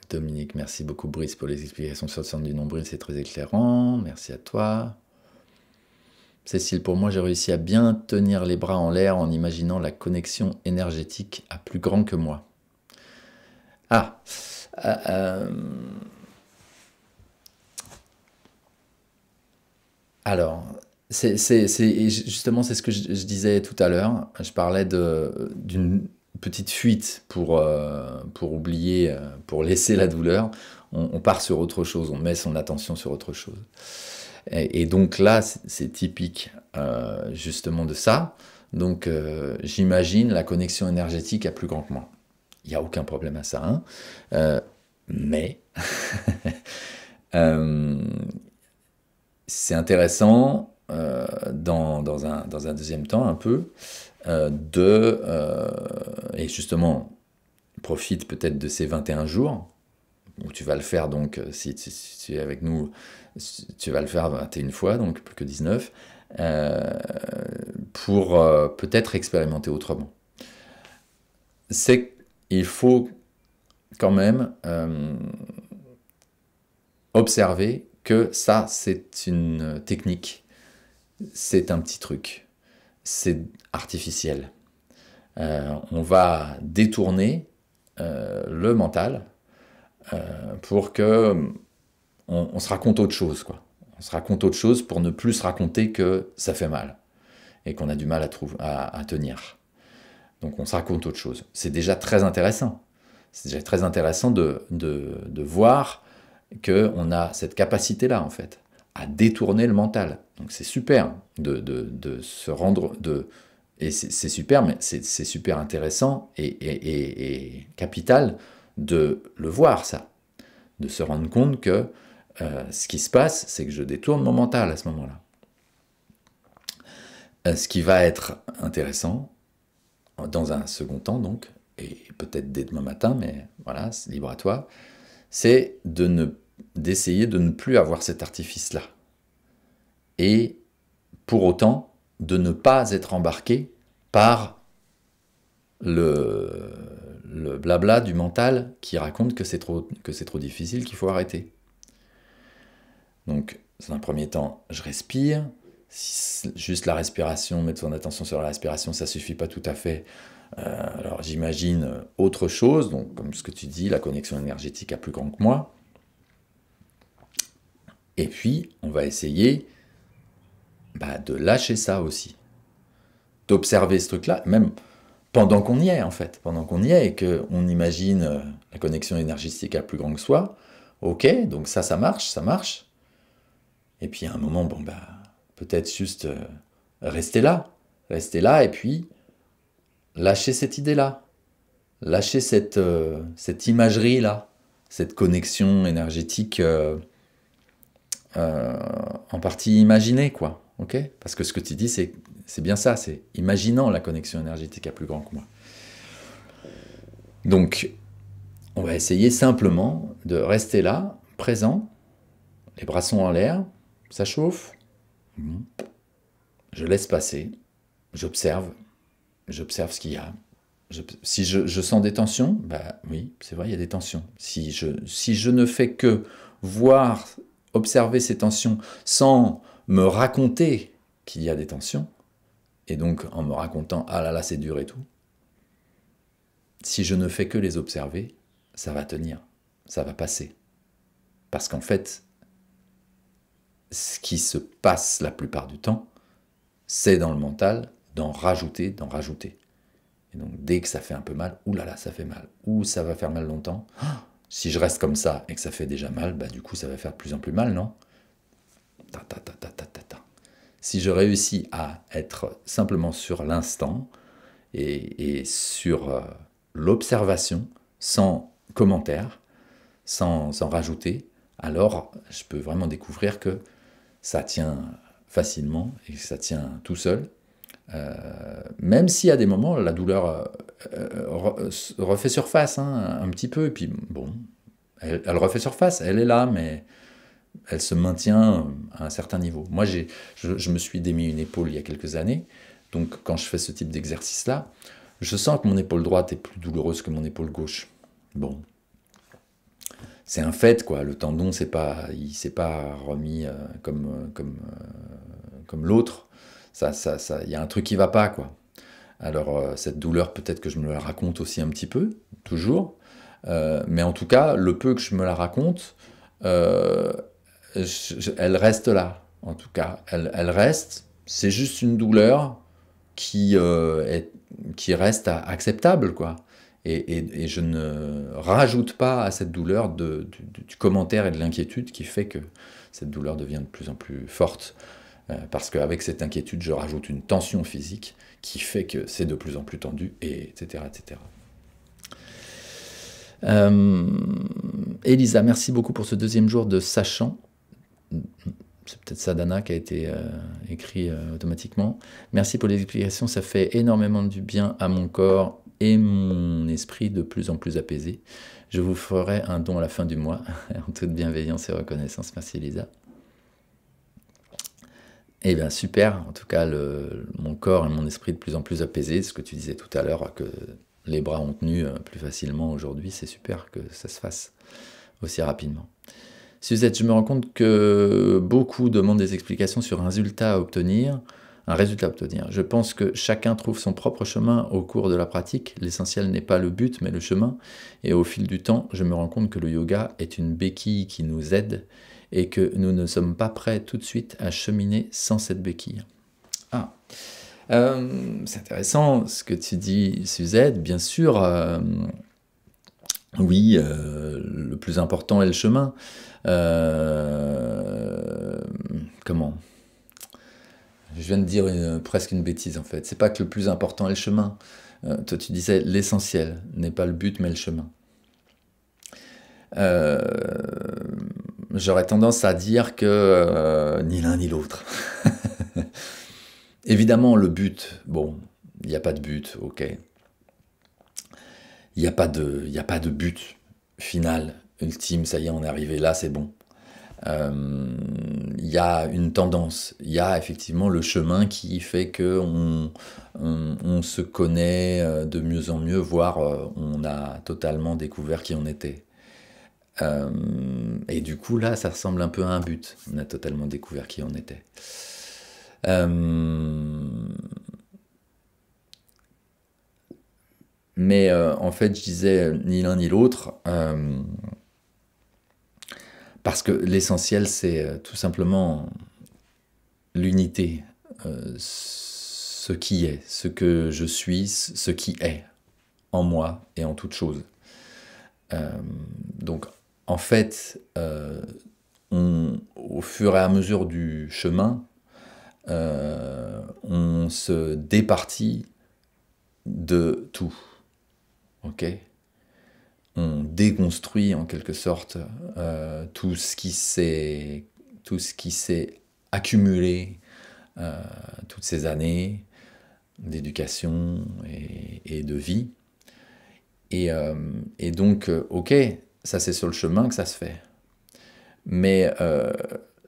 Dominique, merci beaucoup Brice pour les explications sur le centre du nombril, c'est très éclairant. Merci à toi. Cécile, pour moi, j'ai réussi à bien tenir les bras en l'air en imaginant la connexion énergétique à plus grand que moi. Ah, alors, justement, c'est ce que je disais tout à l'heure. Je parlais d'une petite fuite pour oublier, pour laisser la douleur. On part sur autre chose, on met son attention sur autre chose. Et donc là, c'est typique justement de ça. Donc j'imagine la connexion énergétique à plus grand que moi. Il n'y a aucun problème à ça. Hein. Mais c'est intéressant dans un deuxième temps un peu et justement profite peut-être de ces 21 jours où tu vas le faire, donc si tu es avec nous, tu vas le faire 21 fois, donc plus que 19, pour peut-être expérimenter autrement. Il faut quand même observer que ça, c'est une technique, c'est un petit truc, c'est artificiel. On va détourner le mental pour que on se raconte autre chose, quoi. On se raconte autre chose pour ne plus se raconter que ça fait mal et qu'on a du mal à tenir. Donc on se raconte autre chose. C'est déjà très intéressant. C'est déjà très intéressant de voir qu'on a cette capacité-là, en fait, à détourner le mental. Donc c'est super de se rendre... Et c'est super, mais c'est super intéressant et capital de le voir, ça. De se rendre compte que Ce qui se passe, c'est que je détourne mon mental à ce moment-là. Ce qui va être intéressant, dans un second temps donc, et peut-être dès demain matin, mais voilà, c'est libre à toi, c'est d'essayer de ne plus avoir cet artifice-là. Et pour autant, de ne pas être embarqué par le blabla du mental qui raconte que c'est trop difficile, qu'il faut arrêter. Donc, dans un premier temps, je respire. Si juste la respiration, mettre son attention sur la respiration, ça ne suffit pas tout à fait. Alors, j'imagine autre chose, donc, comme ce que tu dis, la connexion énergétique à plus grand que moi. Et puis, on va essayer de lâcher ça aussi. D'observer ce truc-là, même pendant qu'on y est, en fait. Pendant qu'on y est et qu'on imagine la connexion énergétique à plus grand que soi. Ok, donc ça marche, ça marche. Et puis à un moment, peut-être juste rester là, et puis lâcher cette idée-là, lâcher cette imagerie-là, cette connexion énergétique en partie imaginée, quoi. Ok ? Parce que ce que tu dis, c'est bien ça, c'est imaginant la connexion énergétique à plus grand que moi. Donc, on va essayer simplement de rester là, présent, les bras sont en l'air, ça chauffe, je laisse passer, j'observe ce qu'il y a. Si je sens des tensions, oui, c'est vrai, il y a des tensions. Si je ne fais que voir, observer ces tensions sans me raconter qu'il y a des tensions, et donc en me racontant « ah là là, c'est dur et tout », si je ne fais que les observer, ça va tenir, ça va passer. Parce qu'en fait, ce qui se passe la plupart du temps, c'est dans le mental d'en rajouter. Et donc dès que ça fait un peu mal, oulala, ça fait mal, ou ça va faire mal longtemps, si je reste comme ça et que ça fait déjà mal, du coup ça va faire de plus en plus mal, non ? Si je réussis à être simplement sur l'instant et sur l'observation, sans commentaire, sans rajouter, alors je peux vraiment découvrir que ça tient facilement et que ça tient tout seul. Même si à des moments, la douleur refait surface un petit peu, et puis bon, elle refait surface, elle est là, mais elle se maintient à un certain niveau. Moi, je me suis démis une épaule il y a quelques années, donc quand je fais ce type d'exercice-là, je sens que mon épaule droite est plus douloureuse que mon épaule gauche. Bon, c'est un fait, quoi. Le tendon, il s'est pas remis comme l'autre. Il y a un truc qui va pas, quoi. Alors, cette douleur, peut-être que je me la raconte aussi un petit peu, toujours. Mais en tout cas, le peu que je me la raconte, elle reste là. En tout cas, elle reste. C'est juste une douleur qui reste acceptable, quoi. Et je ne rajoute pas à cette douleur du commentaire et de l'inquiétude qui fait que cette douleur devient de plus en plus forte. Parce qu'avec cette inquiétude, je rajoute une tension physique qui fait que c'est de plus en plus tendu, etc. etc. Elisa, merci beaucoup pour ce deuxième jour de Sachant. C'est peut-être Sadhana qui a été écrit automatiquement. Merci pour les explications, ça fait énormément du bien à mon corps et mon esprit de plus en plus apaisé. Je vous ferai un don à la fin du mois, en toute bienveillance et reconnaissance. Merci Elisa. Eh bien super, en tout cas mon corps et mon esprit de plus en plus apaisés, ce que tu disais tout à l'heure, que les bras ont tenu plus facilement aujourd'hui, c'est super que ça se fasse aussi rapidement. Suzette, je me rends compte que beaucoup demandent des explications sur un résultat à obtenir. Je pense que chacun trouve son propre chemin au cours de la pratique. L'essentiel n'est pas le but, mais le chemin. Et au fil du temps, je me rends compte que le yoga est une béquille qui nous aide et que nous ne sommes pas prêts tout de suite à cheminer sans cette béquille. Ah, c'est intéressant ce que tu dis, Suzette. Bien sûr, oui, le plus important est le chemin. Comment ? Je viens de dire presque une bêtise en fait. C'est pas que le plus important est le chemin. Toi tu disais l'essentiel n'est pas le but mais le chemin. j'aurais tendance à dire que ni l'un ni l'autre. Évidemment, le but, bon, il n'y a pas de but, ok. Il n'y a pas de but final, ultime, ça y est, on est arrivé là, c'est bon. Il y a une tendance, il y a effectivement le chemin qui fait que on se connaît de mieux en mieux, voire on a totalement découvert qui on était. Et du coup, là, ça ressemble un peu à un but. On a totalement découvert qui on était. Mais en fait, je disais ni l'un ni l'autre, parce que l'essentiel, c'est tout simplement l'unité, ce qui est, ce que je suis, ce qui est en moi et en toute chose. Donc, en fait, au fur et à mesure du chemin, on se départit de tout. Ok ? On déconstruit en quelque sorte tout ce qui s'est accumulé toutes ces années d'éducation et de vie. Et donc, ok, ça c'est sur le chemin que ça se fait. Mais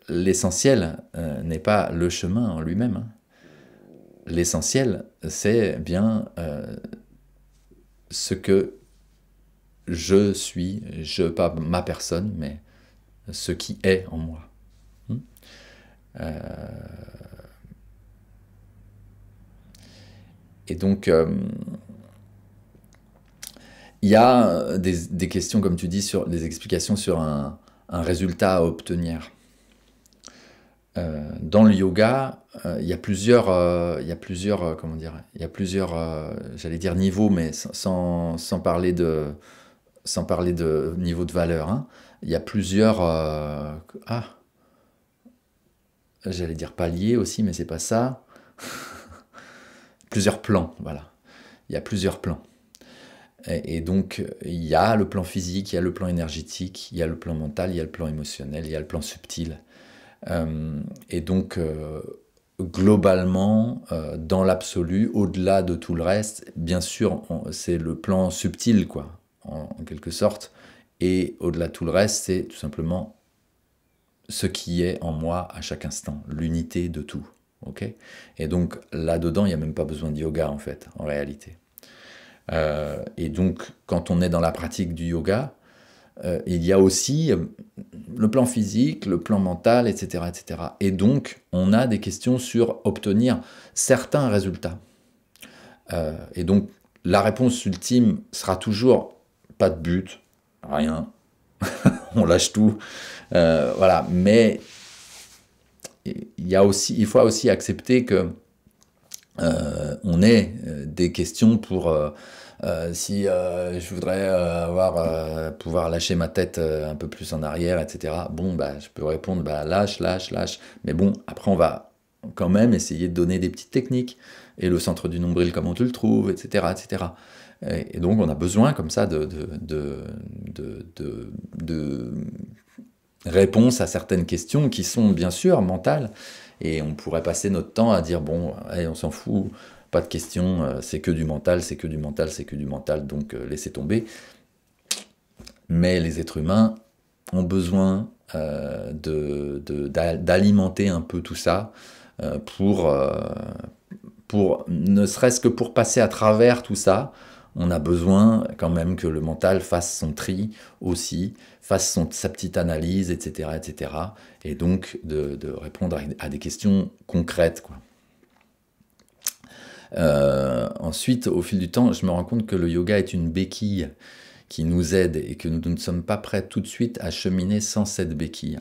l'essentiel n'est pas le chemin en lui-même. Hein. L'essentiel, c'est bien ce que je suis, pas ma personne, mais ce qui est en moi. Et donc, il y a des questions, comme tu dis, sur des explications sur un résultat à obtenir. Dans le yoga, il y a plusieurs, comment dire, il y a plusieurs, j'allais dire niveaux, mais sans parler de niveau de valeur. Hein. Il y a plusieurs, j'allais dire paliers aussi, mais c'est pas ça. Plusieurs plans, voilà. Il y a plusieurs plans. Et donc, il y a le plan physique, il y a le plan énergétique, il y a le plan mental, il y a le plan émotionnel, il y a le plan subtil. Et donc, globalement, dans l'absolu, au-delà de tout le reste, bien sûr, c'est le plan subtil, quoi, en quelque sorte. Et au-delà de tout le reste, c'est tout simplement ce qui est en moi à chaque instant, l'unité de tout. Okay ? Et donc, là-dedans, il n'y a même pas besoin de yoga, en fait, en réalité. Et donc, quand on est dans la pratique du yoga, il y a aussi le plan physique, le plan mental, etc., etc. Et donc, on a des questions sur obtenir certains résultats. Et donc, la réponse ultime sera toujours pas de but, rien, on lâche tout. Voilà, mais il faut aussi accepter que on ait des questions pour si je voudrais pouvoir lâcher ma tête un peu plus en arrière, etc. Bon, bah, je peux répondre, bah, lâche. Mais bon, après, on va quand même essayer de donner des petites techniques. Et le centre du nombril, comment tu le trouves, etc., etc. Et donc, on a besoin comme ça de réponses à certaines questions qui sont bien sûr mentales. Et on pourrait passer notre temps à dire, bon, allez, on s'en fout, pas de questions, c'est que du mental, donc laissez tomber. Mais les êtres humains ont besoin d'alimenter un peu tout ça pour ne serait-ce que pour passer à travers tout ça. On a besoin quand même que le mental fasse son tri aussi, fasse sa petite analyse, etc., etc. Et donc de répondre à des questions concrètes, quoi. Ensuite, au fil du temps, je me rends compte que le yoga est une béquille qui nous aide et que nous ne sommes pas prêts tout de suite à cheminer sans cette béquille.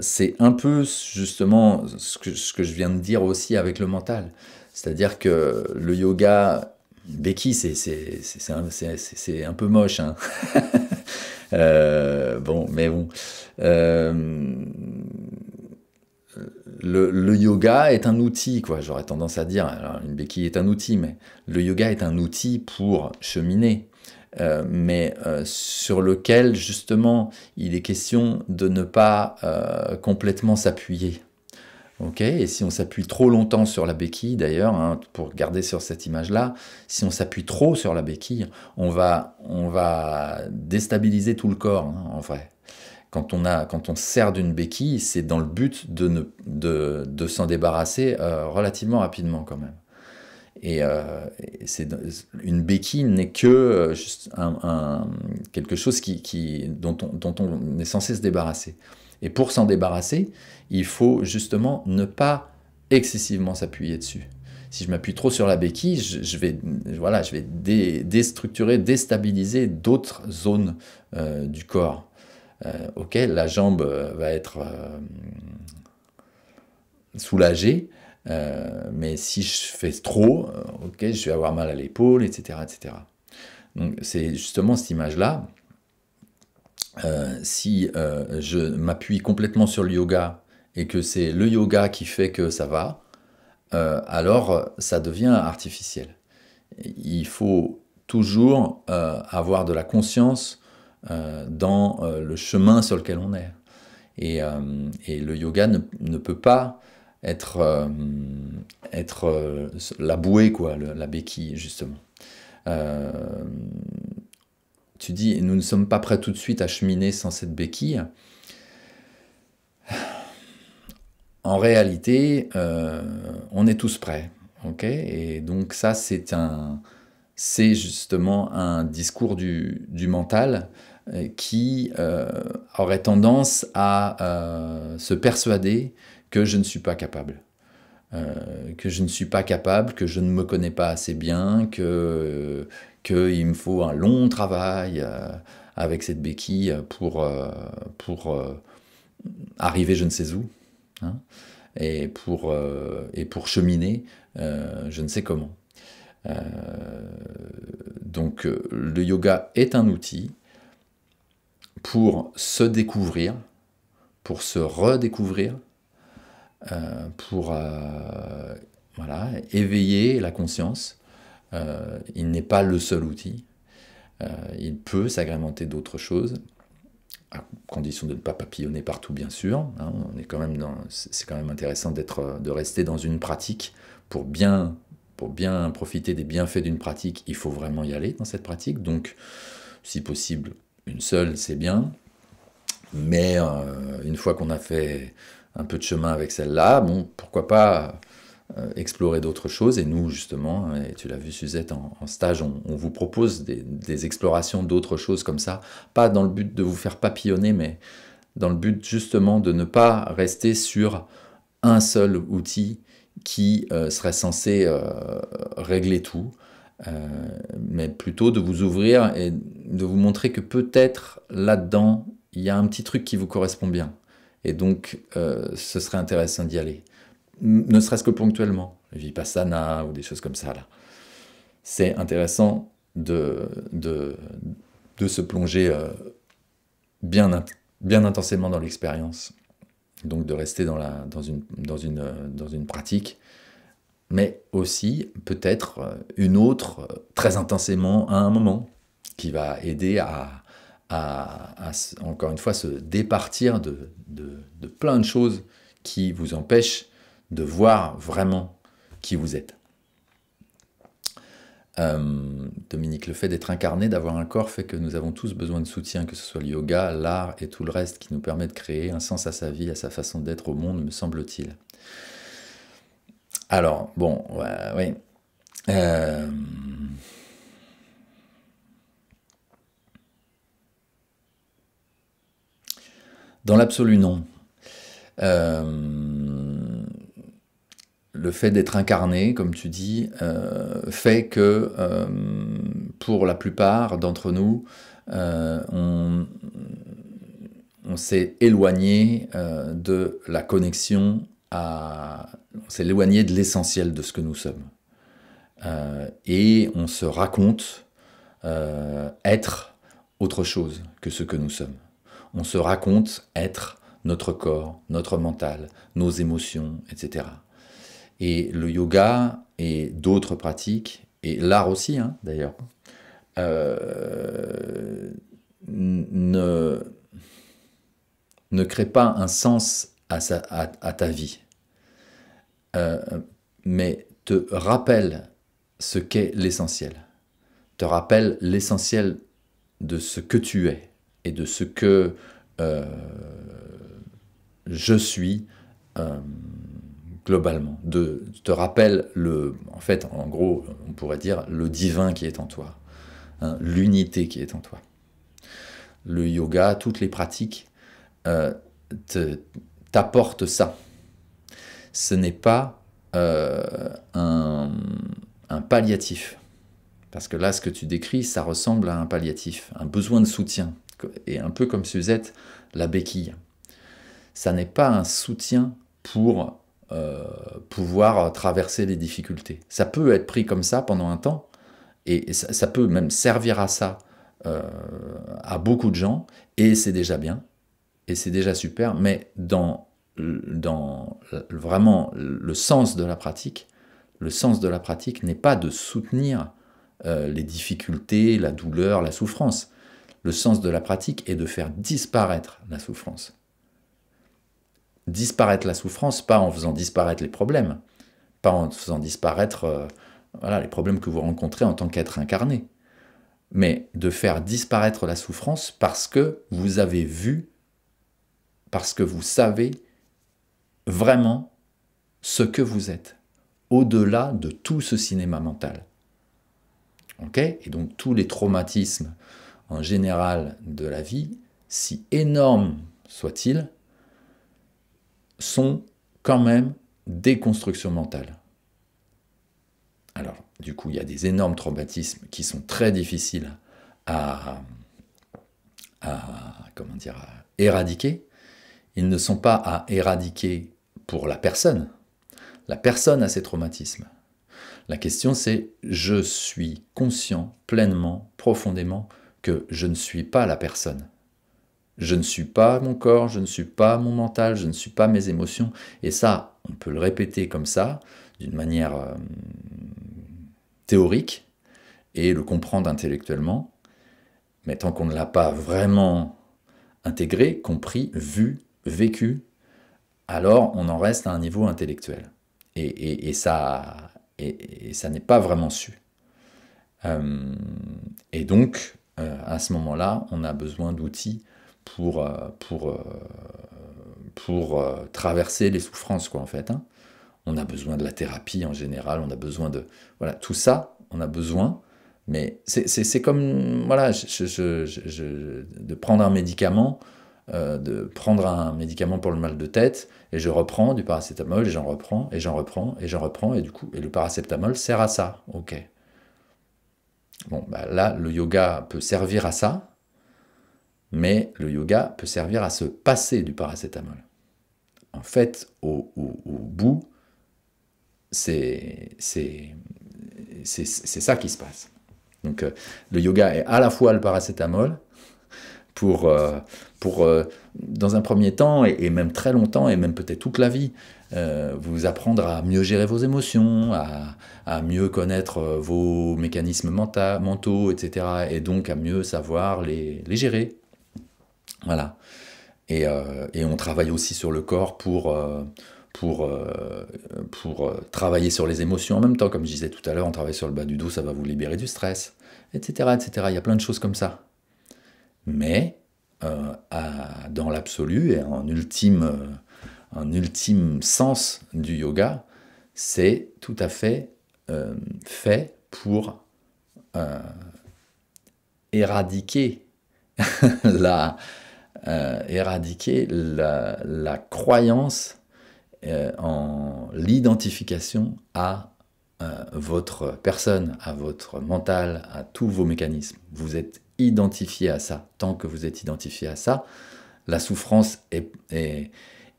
C'est un peu justement ce que je viens de dire aussi avec le mental. C'est-à-dire que le yoga, béquille, c'est un peu moche. Hein. Bon, mais bon. Le yoga est un outil, quoi. J'aurais tendance à dire. Alors, une béquille est un outil, mais le yoga est un outil pour cheminer. mais sur lequel justement il est question de ne pas complètement s'appuyer. Okay, et si on s'appuie trop longtemps sur la béquille, d'ailleurs, hein, pour garder sur cette image-là, si on s'appuie trop sur la béquille, on va déstabiliser tout le corps, hein, en vrai. Quand on sert d'une béquille, c'est dans le but de s'en débarrasser relativement rapidement quand même. Et une béquille n'est que juste quelque chose dont on est censé se débarrasser. Et pour s'en débarrasser, il faut justement ne pas excessivement s'appuyer dessus. Si je m'appuie trop sur la béquille, je vais déstructurer, déstabiliser d'autres zones du corps. Ok, la jambe va être soulagée, mais si je fais trop, ok, je vais avoir mal à l'épaule, etc., etc. Donc c'est justement cette image-là. Si je m'appuie complètement sur le yoga et que c'est le yoga qui fait que ça va, alors ça devient artificiel. Il faut toujours avoir de la conscience dans le chemin sur lequel on est. Et le yoga ne peut pas être la bouée, quoi, la béquille, justement. Tu dis, nous ne sommes pas prêts tout de suite à cheminer sans cette béquille. En réalité, on est tous prêts. Okay, et donc ça, c'est justement un discours du mental qui aurait tendance à se persuader que je ne suis pas capable. Que je ne suis pas capable, que je ne me connais pas assez bien, qu'il me faut un long travail avec cette béquille pour arriver je ne sais où, hein, et pour cheminer je ne sais comment. Donc le yoga est un outil pour se découvrir, pour se redécouvrir, pour éveiller la conscience. Il n'est pas le seul outil. Il peut s'agrémenter d'autres choses, à condition de ne pas papillonner partout, bien sûr. Hein, c'est quand même intéressant de rester dans une pratique pour bien profiter des bienfaits d'une pratique. Il faut vraiment y aller dans cette pratique. Donc, si possible, une seule, c'est bien. Mais une fois qu'on a fait un peu de chemin avec celle-là, bon, pourquoi pas explorer d'autres choses. Et nous, justement, et tu l'as vu, Suzette, en stage, on vous propose des explorations d'autres choses comme ça, pas dans le but de vous faire papillonner, mais dans le but, justement, de ne pas rester sur un seul outil qui serait censé régler tout, mais plutôt de vous ouvrir et de vous montrer que peut-être là-dedans, il y a un petit truc qui vous correspond bien. Et donc, ce serait intéressant d'y aller. Ne serait-ce que ponctuellement, le vipassana ou des choses comme ça. Là. C'est intéressant de se plonger bien intensément dans l'expérience. Donc de rester dans une pratique, mais aussi peut-être une autre très intensément à un moment, qui va aider à encore une fois, se départir de plein de choses qui vous empêchent de voir vraiment qui vous êtes. Dominique, le fait d'être incarné, d'avoir un corps, fait que nous avons tous besoin de soutien, que ce soit le yoga, l'art et tout le reste qui nous permet de créer un sens à sa vie, à sa façon d'être au monde, me semble-t-il. Alors, bon, oui. Dans l'absolu, non. Le fait d'être incarné, comme tu dis, fait que pour la plupart d'entre nous, on s'est éloigné de la connexion on s'est éloigné de l'essentiel de ce que nous sommes. Et on se raconte être autre chose que ce que nous sommes. On se raconte être notre corps, notre mental, nos émotions, etc. Et le yoga et d'autres pratiques, et l'art aussi, hein, d'ailleurs, ne, ne crée pas un sens à ta vie, mais te rappelle ce qu'est l'essentiel, te rappelle l'essentiel de ce que tu es et de ce que je suis globalement. Te rappelle en fait, en gros, on pourrait dire le divin qui est en toi, hein, l'unité qui est en toi. Le yoga, toutes les pratiques t'apportent ça. Ce n'est pas un palliatif. Parce que là, ce que tu décris, ça ressemble à un palliatif, un besoin de soutien. Et un peu comme Suzette, la béquille. Ça n'est pas un soutien pour pouvoir traverser les difficultés. Ça peut être pris comme ça pendant un temps, et ça peut même servir à ça à beaucoup de gens, et c'est déjà bien, et c'est déjà super, mais dans vraiment le sens de la pratique n'est pas de soutenir les difficultés, la douleur, la souffrance. Le sens de la pratique est de faire disparaître la souffrance. Disparaître la souffrance, pas en faisant disparaître les problèmes, pas en faisant disparaître voilà, les problèmes que vous rencontrez en tant qu'être incarné, mais de faire disparaître la souffrance parce que vous avez vu, parce que vous savez vraiment ce que vous êtes, au-delà de tout ce cinéma mental. Okay ? Et donc tous les traumatismes en général de la vie, si énormes soient-ils, sont quand même des constructions mentales. Alors, du coup, il y a des énormes traumatismes qui sont très difficiles à éradiquer. Ils ne sont pas à éradiquer pour la personne. La personne a ses traumatismes. La question c'est, je suis conscient pleinement, profondément, que je ne suis pas la personne. Je ne suis pas mon corps, je ne suis pas mon mental, je ne suis pas mes émotions. Et ça, on peut le répéter comme ça, d'une manière théorique, et le comprendre intellectuellement. Mais tant qu'on ne l'a pas vraiment intégré, compris, vu, vécu, alors on en reste à un niveau intellectuel. Et ça n'est pas vraiment su. Et donc, à ce moment-là, on a besoin d'outils pour traverser les souffrances, quoi, en fait. Hein. On a besoin de la thérapie en général, on a besoin de... Voilà, tout ça, on a besoin, mais c'est comme, voilà, de prendre un médicament, pour le mal de tête, et je reprends du paracétamol, et j'en reprends, et j'en reprends, et j'en reprends, et du coup, et le paracétamol sert à ça, ok. Bon, bah là, le yoga peut servir à ça, mais le yoga peut servir à se passer du paracétamol. En fait, au bout, c'est ça qui se passe. Donc, le yoga est à la fois le paracétamol, pour dans un premier temps, et même très longtemps, et même peut-être toute la vie, vous apprendre à mieux gérer vos émotions, à mieux connaître vos mécanismes mentaux, etc. Et donc à mieux savoir les gérer. Voilà. Et on travaille aussi sur le corps pour travailler sur les émotions en même temps. Comme je disais tout à l'heure, on travaille sur le bas du dos, ça va vous libérer du stress, etc., etc. Il y a plein de choses comme ça. Mais dans l'absolu et en ultime sens du yoga, c'est tout à fait fait pour éradiquer la croyance en l'identification à votre personne, à votre mental, à tous vos mécanismes. Vous êtes identifié à ça. Tant que vous êtes identifié à ça, la souffrance est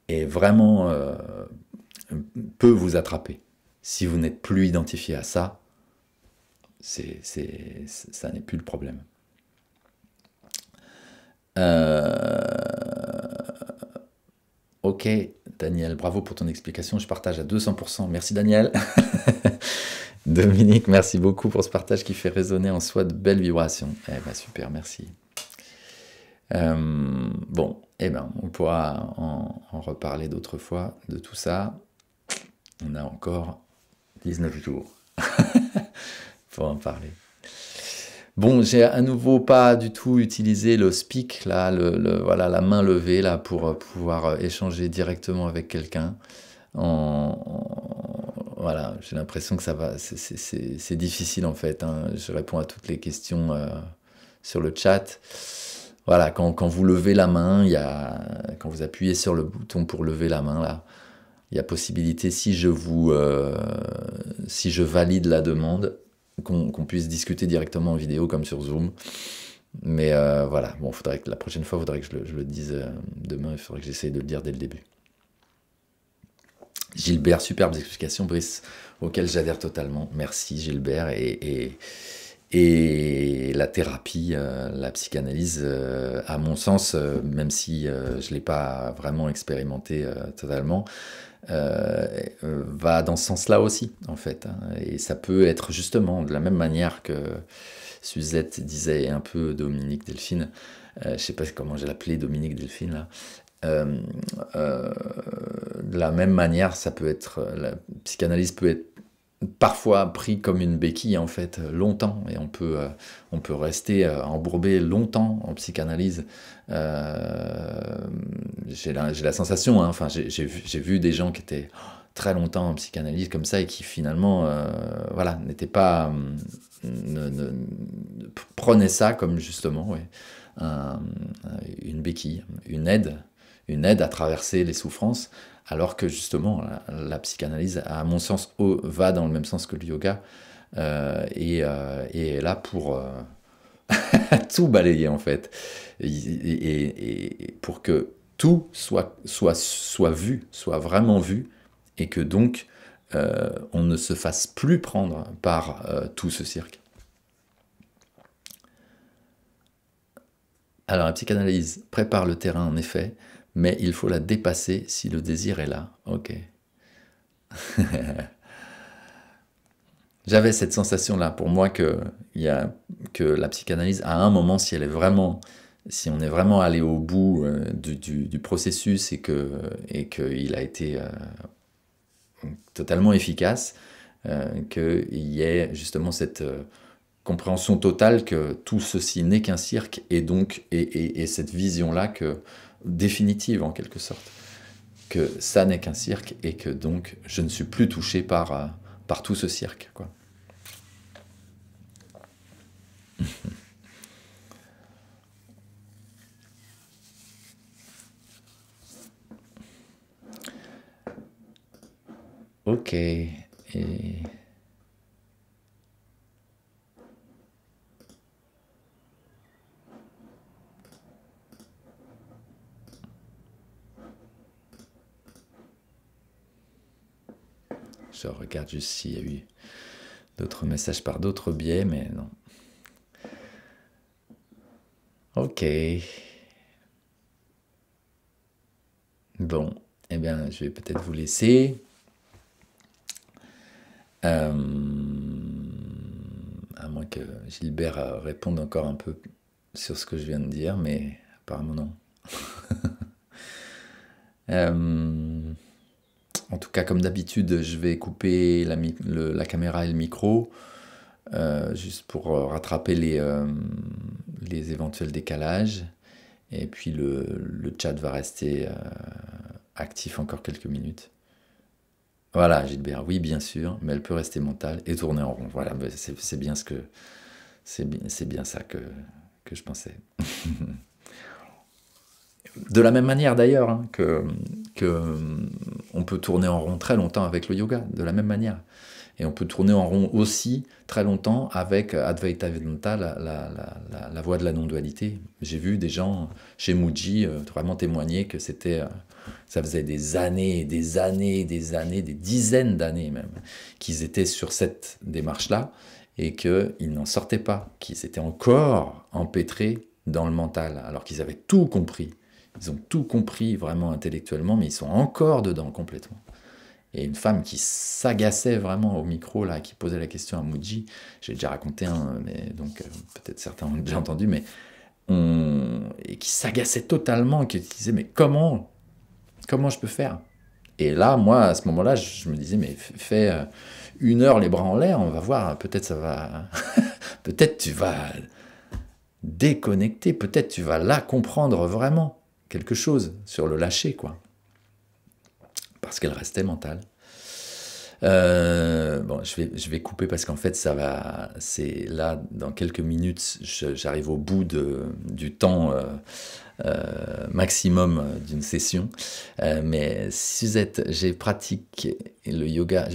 vraiment peut vous attraper. Si vous n'êtes plus identifié à ça, ça n'est plus le problème. Ok, Daniel, bravo pour ton explication, je partage à 200%. Merci Daniel. Dominique, merci beaucoup pour ce partage qui fait résonner en soi de belles vibrations. Eh ben super, merci. Bon, eh ben, on pourra en reparler d'autres fois de tout ça. On a encore 19 jours pour en parler. Bon, j'ai à nouveau pas du tout utilisé le speak, là, voilà, la main levée, là, pour pouvoir échanger directement avec quelqu'un. Voilà, j'ai l'impression que ça va, c'est difficile en fait, hein. Je réponds à toutes les questions sur le chat. Voilà, quand vous levez la main, quand vous appuyez sur le bouton pour lever la main, là, il y a possibilité, si je valide la demande, qu'on puisse discuter directement en vidéo comme sur Zoom. Mais voilà, bon, la prochaine fois, il faudrait que je le dise demain, il faudrait que j'essaye de le dire dès le début. Gilbert, superbes explications, Brice, auxquelles j'adhère totalement. Merci Gilbert. Et la thérapie, la psychanalyse, à mon sens, même si je ne l'ai pas vraiment expérimenté totalement, va dans ce sens-là aussi, en fait. Hein. Et ça peut être justement de la même manière que Suzette disait un peu Dominique Delphine. Je ne sais pas comment je l'appelais, Dominique Delphine, là. De la même manière, ça peut être, la psychanalyse peut être parfois pris comme une béquille en fait longtemps, et on peut rester embourbé longtemps en psychanalyse. J'ai la sensation, hein, enfin j'ai vu des gens qui étaient très longtemps en psychanalyse comme ça et qui finalement voilà, n'étaient pas prenaient ça comme justement ouais, une béquille, une aide à traverser les souffrances, alors que justement la psychanalyse, à mon sens, va dans le même sens que le yoga, et est là pour tout balayer en fait, et pour que tout soit vu, soit vraiment vu, et que donc on ne se fasse plus prendre par tout ce cirque. Alors la psychanalyse prépare le terrain en effet, mais il faut la dépasser si le désir est là. Ok. J'avais cette sensation-là pour moi que la psychanalyse, à un moment, si on est vraiment allé au bout du processus et qu'il a été totalement efficace, qu'il y ait justement cette compréhension totale que tout ceci n'est qu'un cirque, et donc et cette vision-là définitive en quelque sorte, que ça n'est qu'un cirque et que donc je ne suis plus touché par tout ce cirque, quoi. Ok. Je regarde juste s'il y a eu d'autres messages par d'autres biais, mais non. Ok. Bon, eh bien, je vais peut-être vous laisser. À moins que Gilbert réponde encore un peu sur ce que je viens de dire, mais apparemment non. En tout cas, comme d'habitude, je vais couper la caméra et le micro, juste pour rattraper les éventuels décalages. Et puis le chat va rester actif encore quelques minutes. Voilà, Gilbert, oui, bien sûr, mais elle peut rester mentale et tourner en rond. Voilà, c'est bien ça que je pensais. De la même manière d'ailleurs, hein, que on peut tourner en rond très longtemps avec le yoga, de la même manière. Et on peut tourner en rond aussi très longtemps avec Advaita Vedanta, la voie de la non-dualité. J'ai vu des gens chez Muji vraiment témoigner que ça faisait des années, des années, des années, des dizaines d'années même, qu'ils étaient sur cette démarche-là et qu'ils n'en sortaient pas, qu'ils étaient encore empêtrés dans le mental, alors qu'ils avaient tout compris. Ils ont tout compris vraiment intellectuellement, mais ils sont encore dedans complètement. Et une femme qui s'agaçait vraiment au micro, là, qui posait la question à Muji. J'ai déjà raconté un, mais donc peut-être certains ont déjà entendu, mais et qui s'agaçait totalement, qui disait mais comment je peux faire? Et là, moi, à ce moment-là, je me disais, mais fais 1 heure les bras en l'air, on va voir, peut-être ça va... peut-être tu vas déconnecter, peut-être tu vas là comprendre vraiment quelque chose sur le lâcher, quoi. Parce qu'elle restait mentale. Bon, je vais couper parce qu'en fait, ça va... C'est là, dans quelques minutes, j'arrive au bout du temps... maximum d'une session. Mais Suzette, j'ai pratiqué le yoga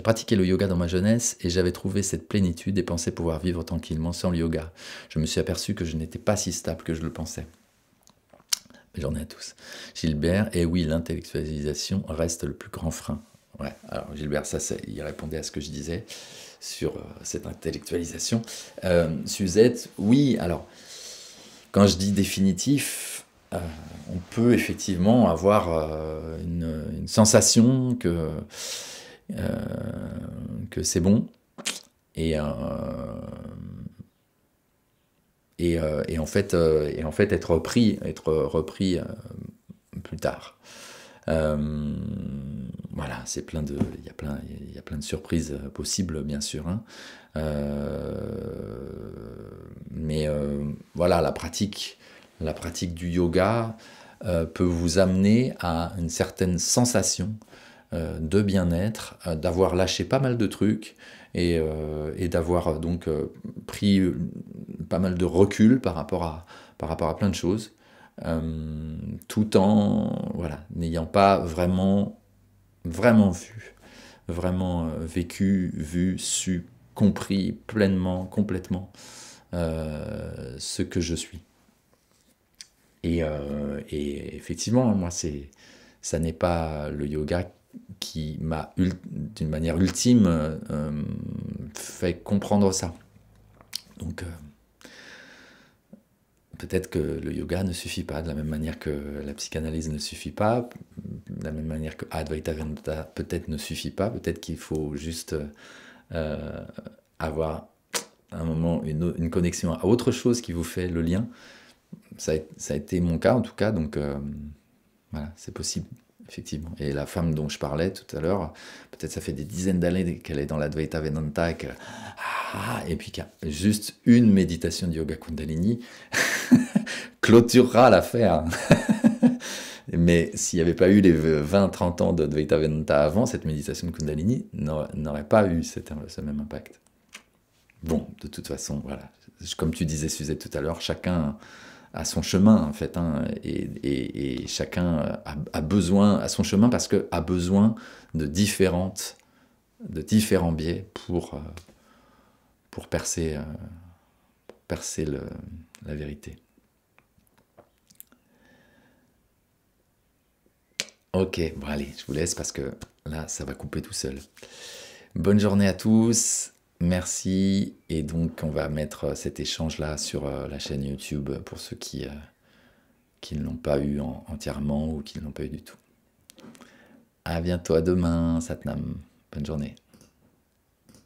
dans ma jeunesse et j'avais trouvé cette plénitude et pensais pouvoir vivre tranquillement sans le yoga. Je me suis aperçu que je n'étais pas si stable que je le pensais. Belle journée à tous. Gilbert, et oui, l'intellectualisation reste le plus grand frein. Ouais, alors Gilbert, il répondait à ce que je disais sur cette intellectualisation. Suzette, oui, alors, quand je dis définitif, on peut effectivement avoir une sensation que c'est bon et en fait être repris plus tard. Voilà, il y a plein de surprises possibles, bien sûr, hein. Mais voilà, la pratique du yoga peut vous amener à une certaine sensation de bien-être, d'avoir lâché pas mal de trucs et d'avoir donc pris pas mal de recul par rapport à plein de choses, tout en voilà, n'ayant pas vraiment vu, vraiment vécu, vu, su, compris pleinement, complètement ce que je suis. Et effectivement, moi, ça n'est pas le yoga qui m'a, d'une manière ultime, fait comprendre ça. Donc, peut-être que le yoga ne suffit pas, de la même manière que la psychanalyse ne suffit pas, de la même manière que Advaita Vedanta peut-être ne suffit pas, peut-être qu'il faut juste avoir à un moment une connexion à autre chose qui vous fait le lien. Ça a été mon cas en tout cas, donc voilà, c'est possible, effectivement. Et la femme dont je parlais tout à l'heure, peut-être ça fait des dizaines d'années qu'elle est dans l'Advaita Vedanta et puis qu'il y a juste une méditation de yoga Kundalini clôturera l'affaire. Mais s'il n'y avait pas eu les 20-30 ans d'Advaita Vedanta avant, cette méditation de Kundalini n'aurait pas eu ce même impact. Bon, de toute façon, voilà. Comme tu disais, Suzette, tout à l'heure, chacun a son chemin, en fait, hein, et chacun a besoin, à son chemin, parce que a besoin de différents biais pour percer la vérité. Ok, bon allez, je vous laisse parce que là, ça va couper tout seul. Bonne journée à tous, merci. Et donc, on va mettre cet échange-là sur la chaîne YouTube pour ceux qui ne l'ont pas eu entièrement ou qui ne l'ont pas eu du tout. À bientôt, à demain, Satnam. Bonne journée.